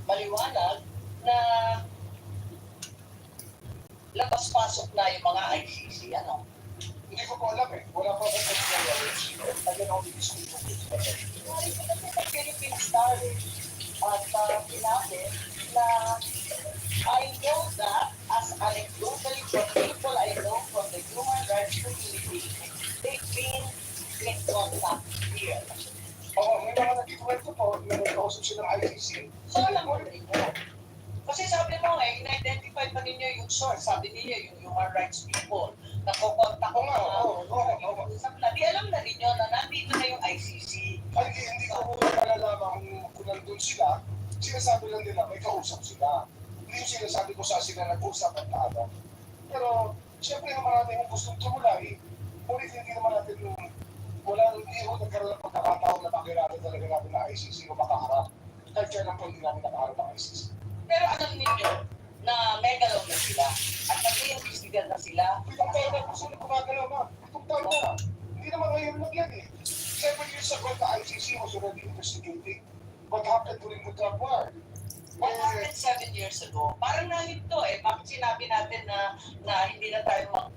maliwanag na labas-pasok na yung mga ICC, ano? Hindi ko po alam eh, wala pa akong knowledge. Again, ako discuss ko. Sorry ko kasi sa Philippine Star at sinabi na I know that as anecdotally from people I know from the human rights community, they've been in contact here. Oo, may mga nagkikwento po, na nagkausap sila ng ICC. So alam mo rin mo. Kasi sabi mo in-identify pa ninyo yung source, sabi ninyo yung human rights people, na kukontak ko nga, sabi na, di alam na ninyo na nandito na yung ICC. Ay, hindi ko po malalaman kung nandun sila, sinasabi lang nila, may kausap sila. Hindi yung sinasabi ko sa sila nag-usap at taano. Pero, siyempre naman natin yung gustong tumulay, ngunit hindi naman natin yung hindi ko nagkaroon ng pagkakataon na makilala talaga natin na ICC o makaharap. Kahit kaya lang po hindi namin nakaharap ng ICC. Pero alam ninyo na megalaw na sila at nag-iimbestigan na sila. Itong taon na kung sino gumagalaw na. Itong taon na. Hindi naman ngayon lang yan eh. 7 years ago, the ICC was already investigating what happened during the drug war. What happened 7 years ago? Parang nalito eh. Bakit sinabi natin na hindi na tayo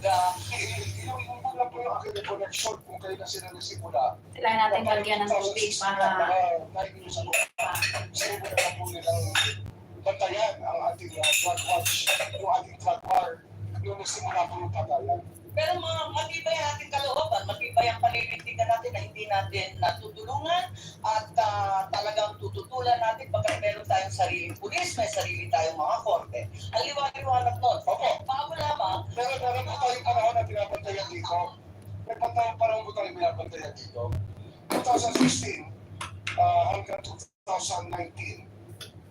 Yung lang po yung aking recollection kung kayo na sila nagsimula. Kailangan natin lagyan ng tubig para 9 years ago. Sino na po nilang bantayan ang ating drug watch, yung ating drug war, yung nagsimula po yung patayan. Pero matibay ang ating kalooban, matibay ang paninindigan natin na hindi natin natutulungan at talagang tututulan natin pagkat meron tayong sariling pulis, may sarili tayong mga korte. Ang liwanag nun. Opo. Bago lamang, Pero meron po tayong panahon na pinabantayan dito. May panahon po tayong pinabantayan dito. 2016 hanggang 2019,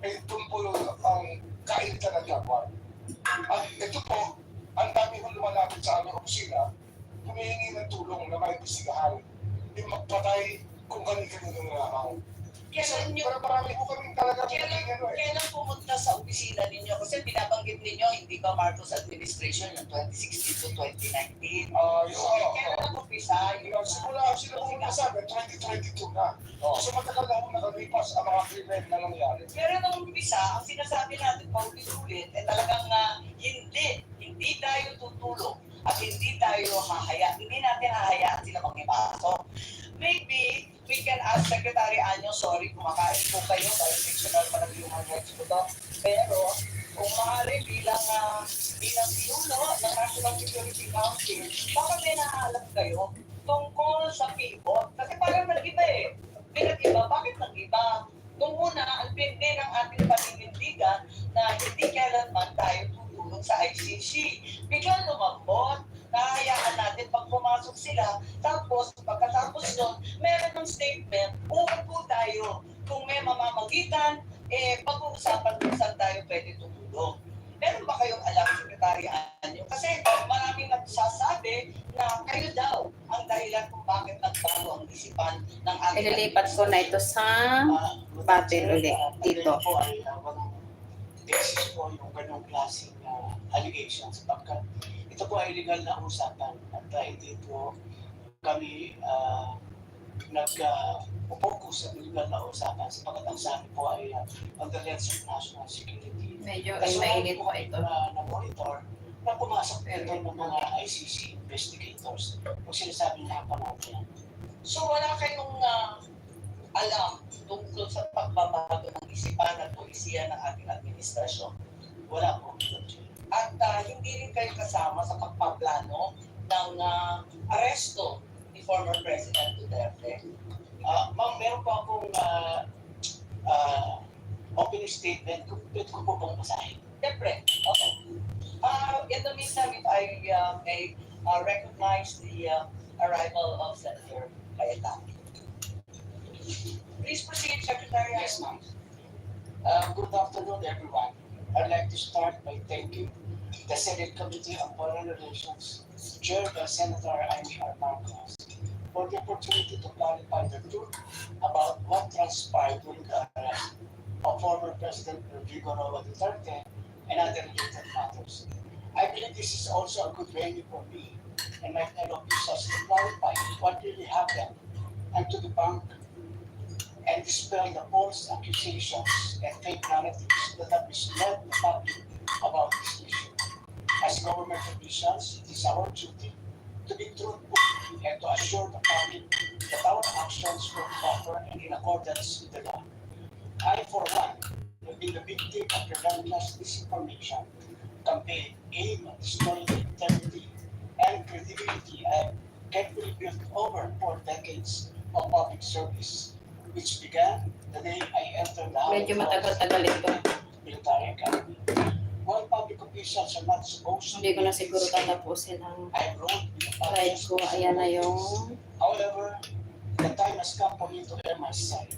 doon po ang kainitan ng drug war. At ito po, ang dami kong lumalapit sa aming opisina, humihingi ng tulong na maimbestigahan, yung magpatay kung kani-kanino nangamaw. kailan nyo, Pero marami po kami talaga kailan pumunta sa opisina ninyo? Kasi binabanggit ninyo, hindi ba Marcos administration yung 2016 to 2019? Kailan nag-umpisa? Simula sila po nasabi, 2022 na. So matagal na po nakalipas ang mga krimen na nangyari. Pero nung umpisa, ang sinasabi natin, paulit-ulit, talagang hindi tayo tutulong at hindi natin hahayaan sila magipasok. Maybe we can ask Secretary Anyo, sorry, kumakain po kayo, violational pa ng human rights ko to. Pero kung maaari bilang pinuno ng National Security Council, baka may naalam kayo tungkol sa pivot. Kasi parang nag-iba eh. Pinag-iba, bakit nag-iba? Nung una, ang pindi ng ating paninindigan na hindi kailanman tayo tutulong sa ICC. Biglang lumambot, nahayaan natin pag pumasok sila. Tapos, pagkatapos nun, meron ng statement, uupo tayo. Kung may mamamagitan, pag-uusapan kung saan tayo pwede tutulong. Meron ba kayong alam, Secretary Anyo? Kasi maraming nagsasabi na kayo daw ang dahilan kung bakit nagbago ang isipan ng ating... ililipat ko na ito sa battle ulit dito. Po ay walang basis po yung ganong klaseng allegations sapagkat ito po ay legal na usapan at hindi po kami nag-focus sa legal na usapan sapagkat ang sa amin po ay on the lens of national security. Medyo ay mainit po ito. Na-monitor na pumasok ito ng mga ICC investigators kung sinasabi niya panood yan. So wala kayong alam tungkol sa pagbabago ng isipan at polisiya ng ating administrasyon. Wala po, Madam Chair. At hindi rin kayo kasama sa pagpaplano ng aresto ni former President Duterte. Ma'am, meron pa akong opening statement. Pwede ko po bang basahin? Siyempre, okay. In the meantime, if I may recognize the arrival of Senator Cath. Please proceed, Secretary. Yes, ma'am. Good afternoon, everyone. I'd like to start by thanking the Senate Committee on Foreign Relations, chaired by Senator Amy R. Marcos, for the opportunity to clarify the truth about what transpired during the arrest of former President Rodrigo Roa Duterte and other related matters. I believe this is also a good venue for me and my fellow officials to clarify what really happened and to debunk and dispel the false accusations and fake narratives that have misled the public about this issue. As government officials, it is our duty to be truthful and to assure the public that our actions were proper and in accordance with the law. I, for one, have been the victim of relentless disinformation campaign aimed at destroying the integrity and credibility I have carefully built over 4 decades of public service, which began the day I entered the Medyo matagal-tagal ito. Military Academy. While public officials are not supposed to Hindi ko na siguro tatapusin ang I wrote with the ride ko. Ayan na yung However, the time has come for me to air my side.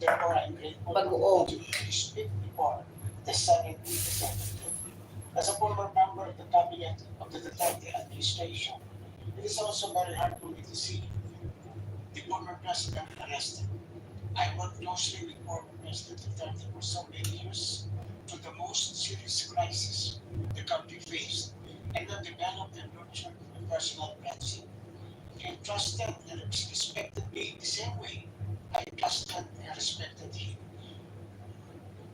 Therefore, I'm grateful Bagoong. to speak before the Senate representative. As a former member of the cabinet of the Duterte administration, it is also very hard for me to see the former president arrested. I worked closely with former President Duterte for so many years through the most serious crisis the country faced, and then developed and nurtured a personal friendship. He trusted and respected me the same way I trusted and respected him,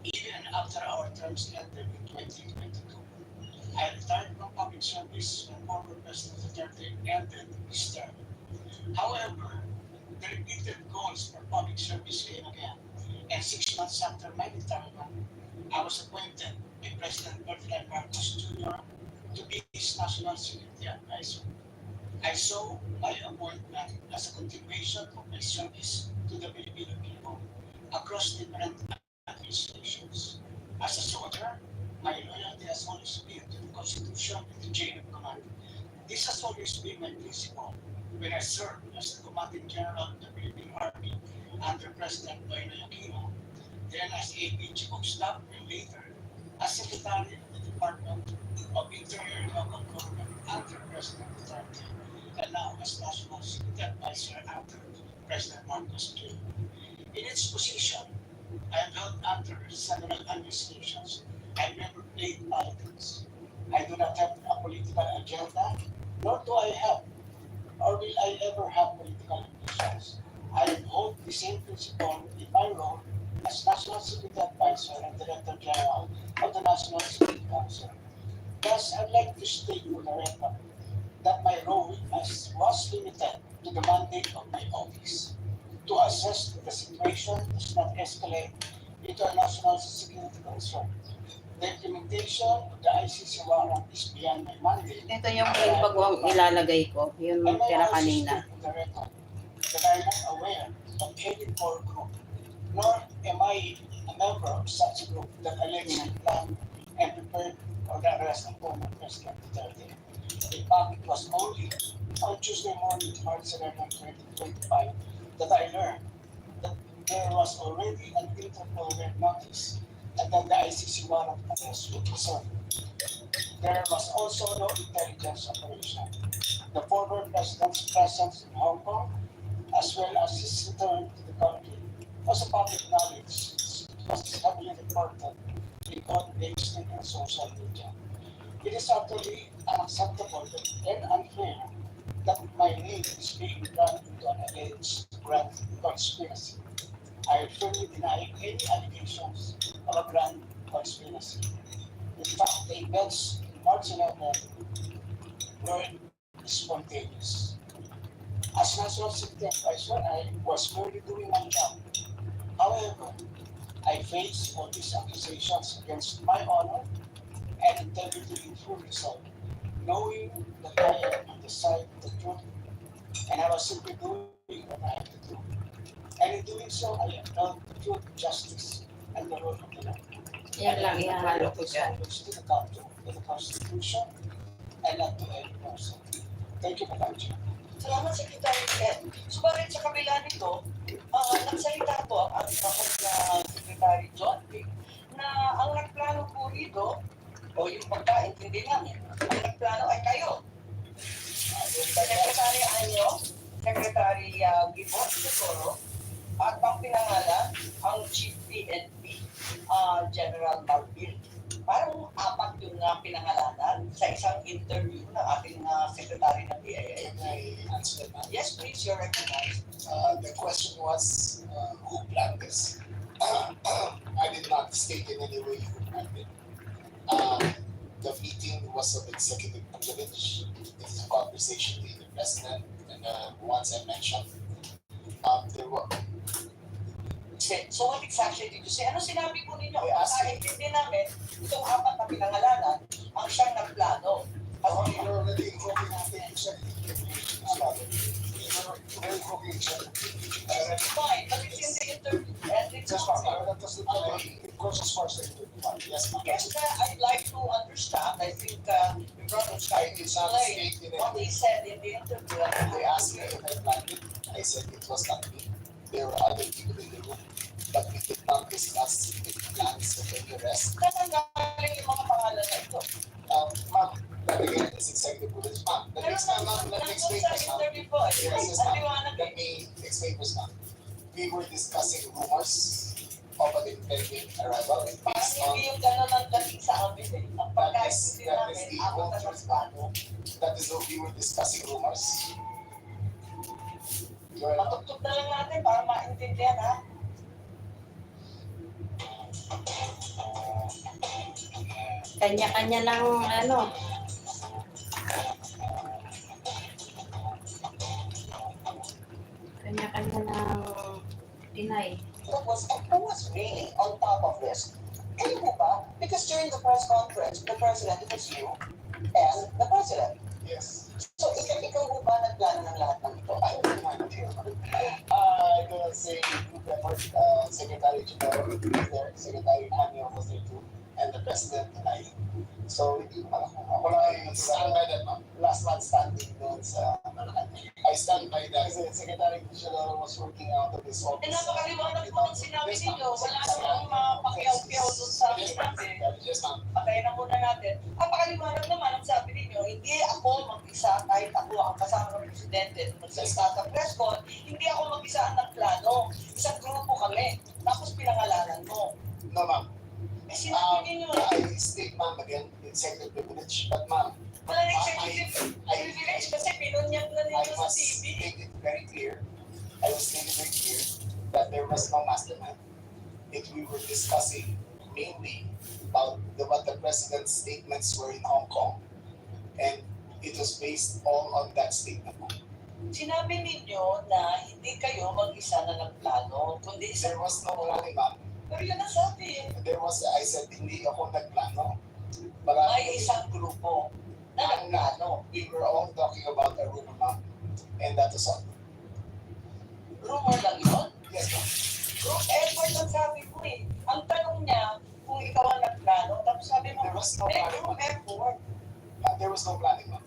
even after our terms ended in 2022. I retired from public service when former President Duterte ended his term. However, the repeated calls for public service came again, and 6 months after my retirement, I was appointed by President Ferdinand Marcos Jr. to be his national security advisor. I saw my appointment as a continuation of my service to the Filipino people across different administrations. As a soldier, my loyalty has always been to the Constitution and the chain of command. This has always been my principle when I served as the Commanding General of the Philippine Army under President Noynoy Aquino, then as AP Chief of Staff, and later as Secretary of the Department of Interior and Local Government under President Duterte, and now as National Security Advisor under President Marcos Jr. In its position, I have held under several administrations. I never played politics. I do not have a political agenda, nor do I have, or will I ever have political ambitions. I hold the same principle in my role as National Security Advisor and Director General of the National Security Council. Thus, I'd like to state for the record that my role was limited to the mandate of my office to assess that the situation does not escalate into a national security concern. The implementation of the ICC warrant is beyond my mandate. ito yung bago ang ilalagay ko. Yung And I tira also kanina. state for the record that I am not aware of any core group, nor am I a member of such a group that allegedly planned and prepared for the arrest of former President Duterte. In fact, it was only on Tuesday morning, March 11, 2025, that I learned that there was already an Interpol red notice and that the ICC warrant arrest would be served. There was also no intelligence operation. The former president's presence in Hong Kong, as well as his return to the country, was a public knowledge. It was heavily reported in both mainstream and social media. It is utterly unacceptable and unfair that my name is being drawn into an alleged grand conspiracy. I firmly deny any allegations of a grand conspiracy. In fact, the events in marginal were spontaneous. As National City Advisor, I was merely doing my job. However, I faced all these accusations against my honor and integrity in full resolve, knowing that I am on the side of the truth and I was simply doing what I had to do. And in doing so, I upheld truth, justice, and the rule of the law. Yan lang ihahalo ko dyan. To the Constitution and not to any person. Thank you, Madam Chair. Salamat, Secretary Cath. Subalit sa kabila nito, nagsalita po ang kahit na Secretary John Vic na ang nagplano po rito, o yung pagkaintindi namin, ang nagplano ay kayo. Secretary Anyo, Secretary Gibon Toro, at ang pinangalan, ang Chief PNP, General Marbil. Parang apat yung pinangalanan sa isang interview ng ating Secretary ng DIA. Can I answer that? Yes, please, you're recognized. The question was, who planned this? I did not state in any way who planned it. The meeting was of executive privilege. It is a conversation between the president and once I mentioned, there were. So what exactly did you say? Ano sinabi po ninyo? I asked you. Hindi namin, itong apat na pinangalanan, ang siyang nagplano. You're already invoking the executive privilege. Very invoking executive privilege. Fine, but it's in the interview. And it's Yes, ma'am. That doesn't it goes as far as the interview. Yes, ma'am. Yes, I'd like to understand. I think your brother was I trying to did not explain state in what he it. said in the interview. They asked me if I planned it. I said it was not me. There were other people in the room, but we did not discuss the plans of any rest. Saan galing yung mga pangalan na ito? Ma'am, but again, it's executive privilege, ma'am. Let me explain, ma'am. Let me explain Sa this, ma'am. interview po. Yes, yes, Ang ma'am. liwanag Let eh. me explain this, ma'am. We were discussing rumors of an impending arrival Parang based on hindi yung gano'n ang dating sa amin eh. Ang pagkaintindi that is namin, the ako na culture. nagplano. that is what we were discussing rumors. You're Matugtog na lang natin para maintindihan ha. Kanya-kanya lang ano. Kanya-kanya lang deny. Who was really on top of this? Kayo po ba? Because during the press conference, the president was you and the president. yes. So ikaw po ba nagplano ng lahat ng ito? I don't mind here. I don't say group effort. Secretary General was there, Secretary Anyo was there too, and the president and I. So hindi naman ako. Ako lang ay stand by that, ma'am. Last man standing doon sa Malacanang. I stand by that. Kasi Secretary General was working out of his office. Eh napakaliwanag po ng sinabi ninyo. Wala namang mapakiyaw-kiyaw doon sa amin natin. Yes, ma'am. Patayin na muna natin. Napakaliwanag naman ang sabi ninyo, hindi ako mag-isa kahit ako ang kasama ng presidente magsalita sa press con, hindi ako mag-isa ang nagplano. Isang grupo kami. Tapos pinangalanan mo. No, ma'am. Eh sinabi ninyo, I state, ma'am, again, executive privilege, but ma'am, wala na executive privilege kasi pinunyag na I ninyo sa must TV. make it very clear, I was making it very clear that there was no mastermind. If we were discussing mainly about what the president's statements were in Hong Kong, and it was based all on that statement. Sinabi ninyo na hindi kayo mag-isa na nagplano, kundi There isang was no planning, ma'am. Pero yun ang sabi. I said, hindi ako nagplano. May isang grupo na nagplano. We were all talking about a rumor, ma'am. And that is all. Rumor lang yun. Yes, ma'am. Group effort ang sabi ko eh. Ang tanong niya, kung ikaw ang nagplano, tapos sabi mo, There was no may planning, group ma'am. effort. There was no planning, ma'am.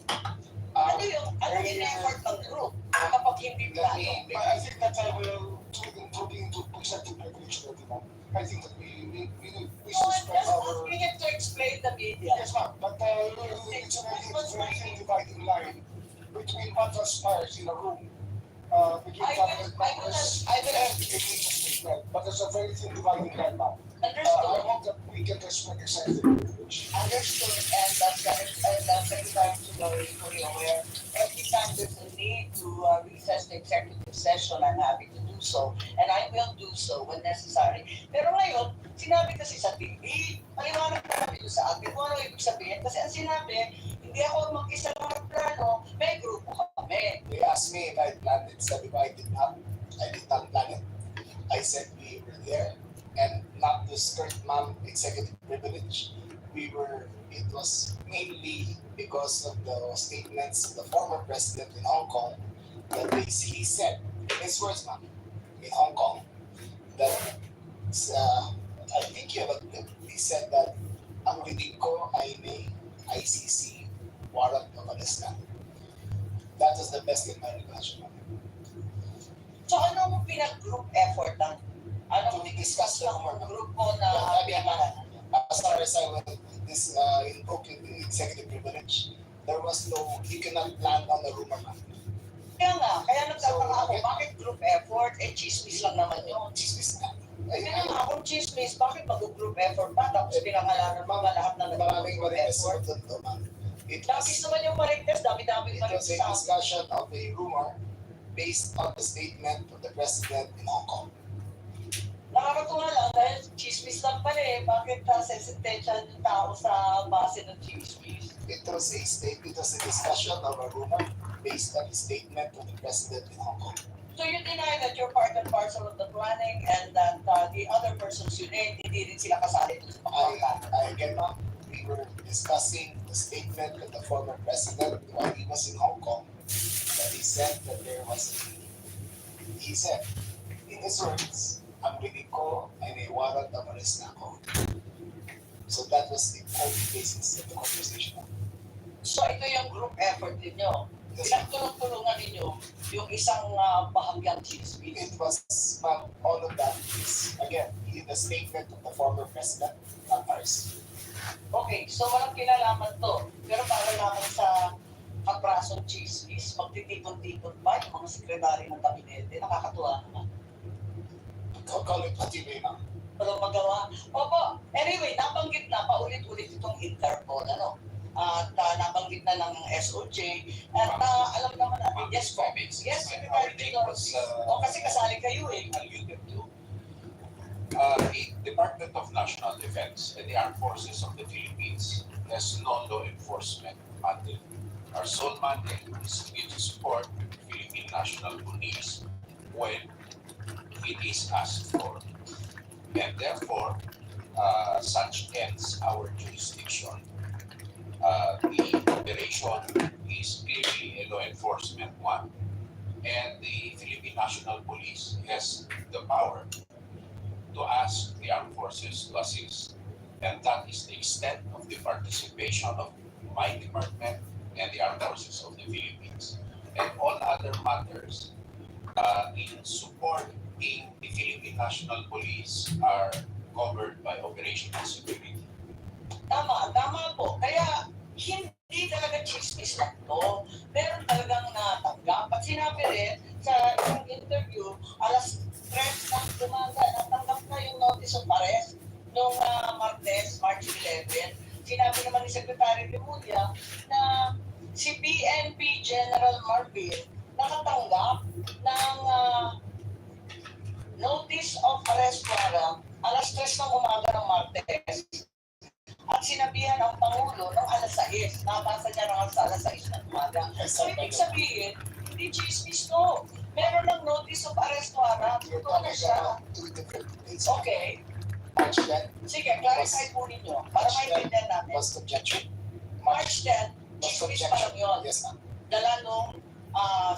Ano yung effort ng group kapag hindi plano? I think that I will, including to executive privilege, ma'am. I think that we No, I'm suspect just our. asking him to explain the media. Yes, ma'am, but it's a very thin dividing line between what transpires in a room, between cabinet members I will- and a statement. But there's a very thin dividing line, ma'am. I Understood. hope that we can respect executive privilege. Understood, and that's Secretary General is fully aware. Every time there's a need to recess the executive session, I'm happy to do so, and I will do so when necessary. Pero ngayon, sinabi kasi sa TV, maliwanag na kami nyo sa akin kung ano ibig sabihin. Kasi ang sinabi, hindi ako mag-isa lang nagplano, may grupo kami. They asked me if I planned it. Sabi ko, I did not plan it. I said we were there and not to skirt ma'am executive privilege. It was mainly because of the statements of the former president in Hong Kong that he said, in his words ma'am, in Hong Kong, that I think you have a clip. He said that ang reading ko ay may ICC warrant of arrest na. That was the best in my recollection. So anong pinag-group effort lang? Anong To discuss the ng rumor. grupo na pinagalan? As far as I went, this invoking the executive privilege, there was no, you cannot plan on a rumor ma'am. Kaya nagtataka ako, bakit group effort? Chismis lang naman yun. Chismis na. Kaya nga, kung chismis, bakit mag-group effort pa? Tapos pinangalanan mo ba lahat ng Maraming group marites effort? doon to ma'am. It Labis was, naman yung marites, dami-dami it was marites a sa akin. discussion of a rumor based on the statement of the president in Hong Kong. Nakakatuwa lang dahil chismis lang pala eh. Bakit sensitensya yung tao sa base ng chismis? It was a discussion of a rumor based on the statement of the president in Hong Kong. So you deny that you're part and parcel of the planning and that the other persons you named, hindi rin sila kasali dun sa pagkakala? Again, ma'am, we were discussing the statement of the former president while he was in Hong Kong. That he said that he said, in his words, ang reading ko ay may warrant of arrest na ako. So that was the only basis of the conversation. So ito yung group effort ninyo. Pinagtulong-tulungan ninyo yung isang bahagyang chismis. It was, ma'am, all of that is, again, the statement of the former president, not ours. Okay, so walang kinalaman to. Pero para lamang sa kaprasong chismis, magtitipon-tipon ba yung mga sekretary ng kabinete? Nakakatuwa naman. Call it what you may, ma'am. Pero magawa. Opo, anyway, nabanggit na paulit-ulit itong Interpol, ano? At nabanggit na ng SOJ. At alam naman natin, yes po. Yes, Secretary General. O kasi kasali kayo eh. Alluded to. The Department of National Defense and the Armed Forces of the Philippines has no law enforcement mandate. Our sole mandate is to support the Philippine National Police when it is asked for. And therefore, such ends our jurisdiction. The operation is clearly a law enforcement one. And the Philippine National Police has the power to ask the armed forces to assist. And that is the extent of the participation of my department and the armed forces of the Philippines. And all other matters in support in the Philippine National Police are covered by operational security. Tama po. Kaya hindi talaga chismis lang to. Meron talagang natanggap. At sinabi rin sa isang interview, alas 3 ng umaga, natanggap na yung notice of arrest noong Martes, March 11. Sinabi naman ni Secretary Remulla na si PNP General Marvin nakatanggap ng notice of arrest warrant alas 3 ng umaga ng Martes. At sinabihan ang Pangulo ng alas 6. Nabasa niya ng alas 6 ng umaga. So, ibig sabihin, hindi chismis to. Meron ng notice of arrest warrant. You're Ito na talking siya. about two different dates. Okay. March 10 Sige, clarify po ninyo. Para maintindihan natin. was objection. March 10, was chismis pa lang yun. Yes, ma'am. Dala nung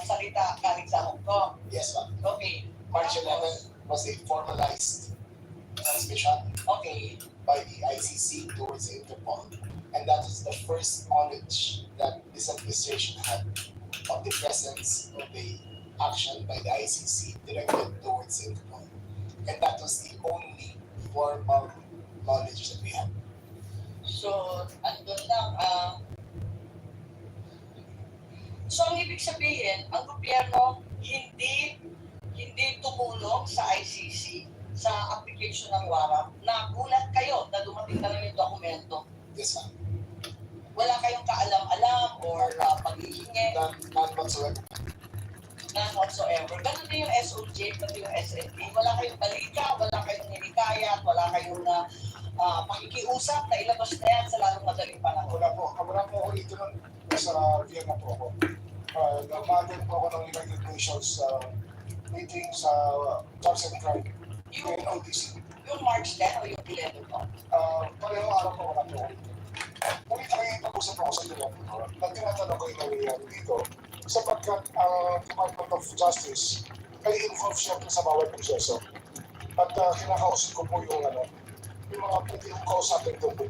salita galing sa Hong Kong. Yes, ma'am. Okay. March Tapos, 11 was a formalized transmission okay. by the ICC towards Interpol. And that was the first knowledge that this administration had of the presence of the action by the ICC directed towards Interpol. And that was the only formal knowledge that we had. So, andun lang. So, ang ibig sabihin, ang gobyerno hindi tumulong sa ICC sa application ng warrant. Nagulat kayo na dumating na lang yung dokumento. Yes, ma'am. Wala kayong kaalam-alam or paghihingi, None whatsoever. none whatsoever. Ganun din yung SOJ, pati yung SNP. Wala kayong balita, wala kayong nilikayat, wala kayong pakikiusap na ilabas na yan sa lalong madaling panahon. Wala po ako dito nun. Nasa Vienna po ako. Namagan po ako ng United Nations meeting sa Jobs and Crime Yung, in OTC. yung March 10 o yung 11 po? Pareho araw po wala po ako dito. Ngunit nakikipag-usap ako sa telepono na tinatanong ko yung nangyayari dito sapagkat ang Department of Justice ay involved siyempre sa bawat proseso. At kinakausap ko po yung mga pwede yung kausapin ko po.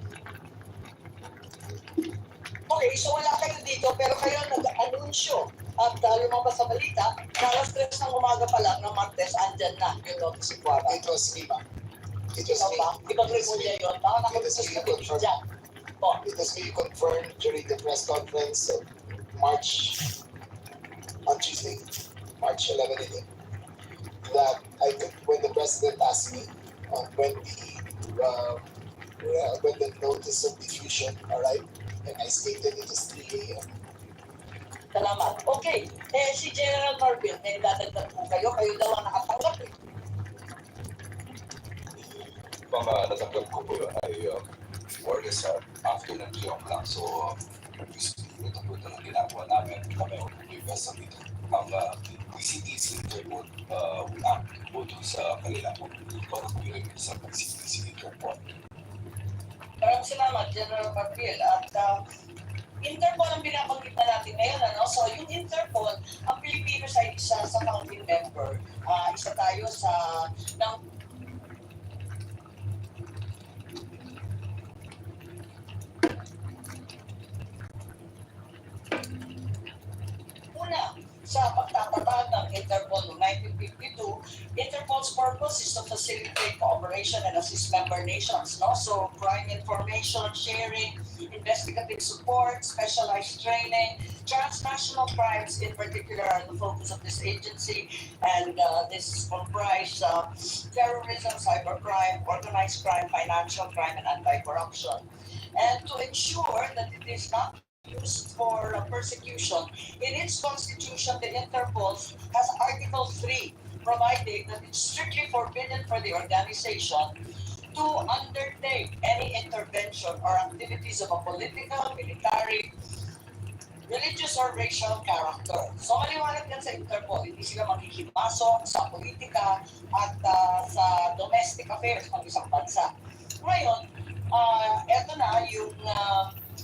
Okay, so wala kayo dito pero kayo nag-anunsyo at lumabas sa balita na alas 3 ng umaga pa lang ng Martes andyan na yung notice si Guara. It was me, ma'am. It was Ikaw me. ba? Ibang Remulla yun. Baka nakapagpas ka din dyan. Po. It was me confirmed during the press conference of March, on Tuesday, March 11, I think, that when the president asked me when the notice of diffusion arrived, and I stated it was 3 a.m. Salamat. Okay. Si General Marvin, may dadagdag po kayo. Kayo daw ang nakatanggap eh. Mga natanggap ko po ay more or less afternoon 3 o'clock. So, ito po ito ang ginagawa namin. Kami ang investigate ang PCTC Interpol app po sa kanila po para po yung sa PCTC Interpol. Maraming salamat, General Marvin. At Interpol ang binabanggit na natin ngayon. So, yung Interpol, ang Pilipinas ay isa sa founding member. Isa tayo sa una sa pagtatatag ng Interpol noong 1952. Interpol's purpose is to facilitate cooperation and assist member nations. So, crime information sharing, investigative support, specialized training, transnational crimes in particular are the focus of this agency. And this comprise terrorism, cybercrime, organized crime, financial crime, and anti-corruption. And to ensure that it is not used for persecution, in its constitution, the Interpol has Article 3 providing that it's strictly forbidden for the organization to undertake any intervention or activities of a political, military, religious, or racial character. So maliwanag yan sa Interpol, hindi sila makikimasok sa politika at sa domestic affairs ng isang bansa. Ngayon, eto na yung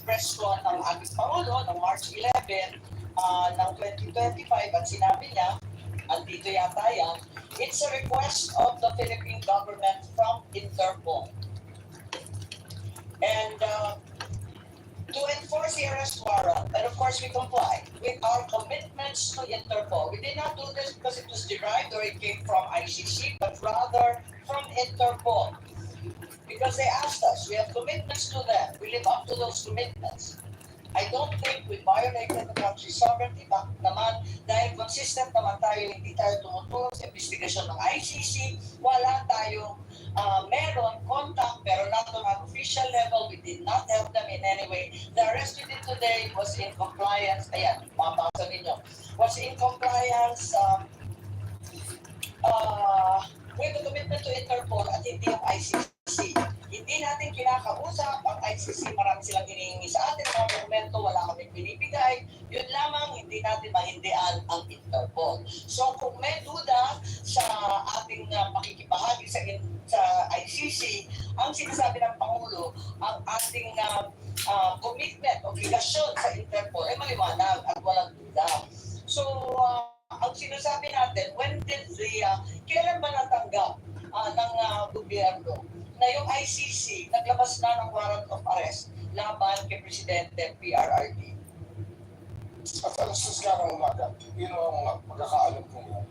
press con ng ating Pangulo ng March 11 ng 2025 at sinabi niya, andito yata yan, it's a request of the Philippine government from Interpol. And to enforce the arrest warrant, and of course we comply with our commitments to Interpol. We did not do this because it was derived or it came from ICC, but rather from Interpol. Because they asked us, we have commitments to them. We live up to those commitments. I don't think we violated the country's sovereignty. Bakit naman? Dahil consistent naman tayo, hindi tayo tumutulong sa investigasyon ng ICC. Wala tayong meron contact, pero not on an official level. We did not help them in any way. The arrest we did today was in compliance. Ayan, mabasa ninyo. Was in compliance with the commitment to Interpol at hindi yung ICC. Hindi natin kinakausap ang ICC, marami silang hinihingi sa atin, mga dokumento, wala kaming binibigay. Yun lamang, hindi natin mahindian ang Interpol. So kung may duda sa ating pakikibahagi sa ICC, ang sinasabi ng Pangulo, ang ating commitment, obligasyon sa Interpol ay maliwanag at walang duda. So, ang sinasabi natin, kailan ba natanggap ng gobyerno na yung ICC naglabas na ng warrant of arrest laban kay Presidente PRRD? At alas 2 ka ng umaga, yun ang magkakaalam ko yun.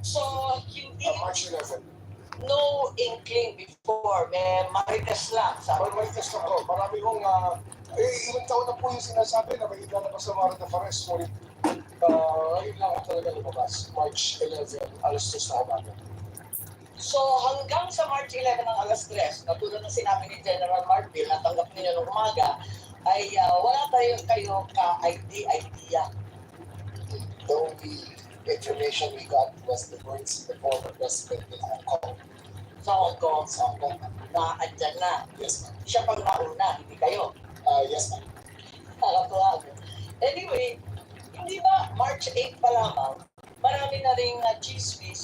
So, hindi, March 11. no inkling before, may marites lang. May test ako, marami kong, ilang taon na po yung sinasabi na may ilalabas na warrant of arrest. Ngunit, yun lang ako talaga lumabas. March 11, alas 2 na umaga. So hanggang sa March 11 ng alas 3, katulad ng sinabi ni General Marvin, natanggap ninyo ng umaga, ay wala kayo ka-idea. The only information we got was the words of the former president in Hong Kong. Sa Hong Kong. Sa Hong Kong. na andyan na. Yes, ma'am. Siya pang nauna, hindi kayo. Yes, ma'am. Nakakatuwa. Anyway, hindi ba March 8 pa lamang, marami na ring chismis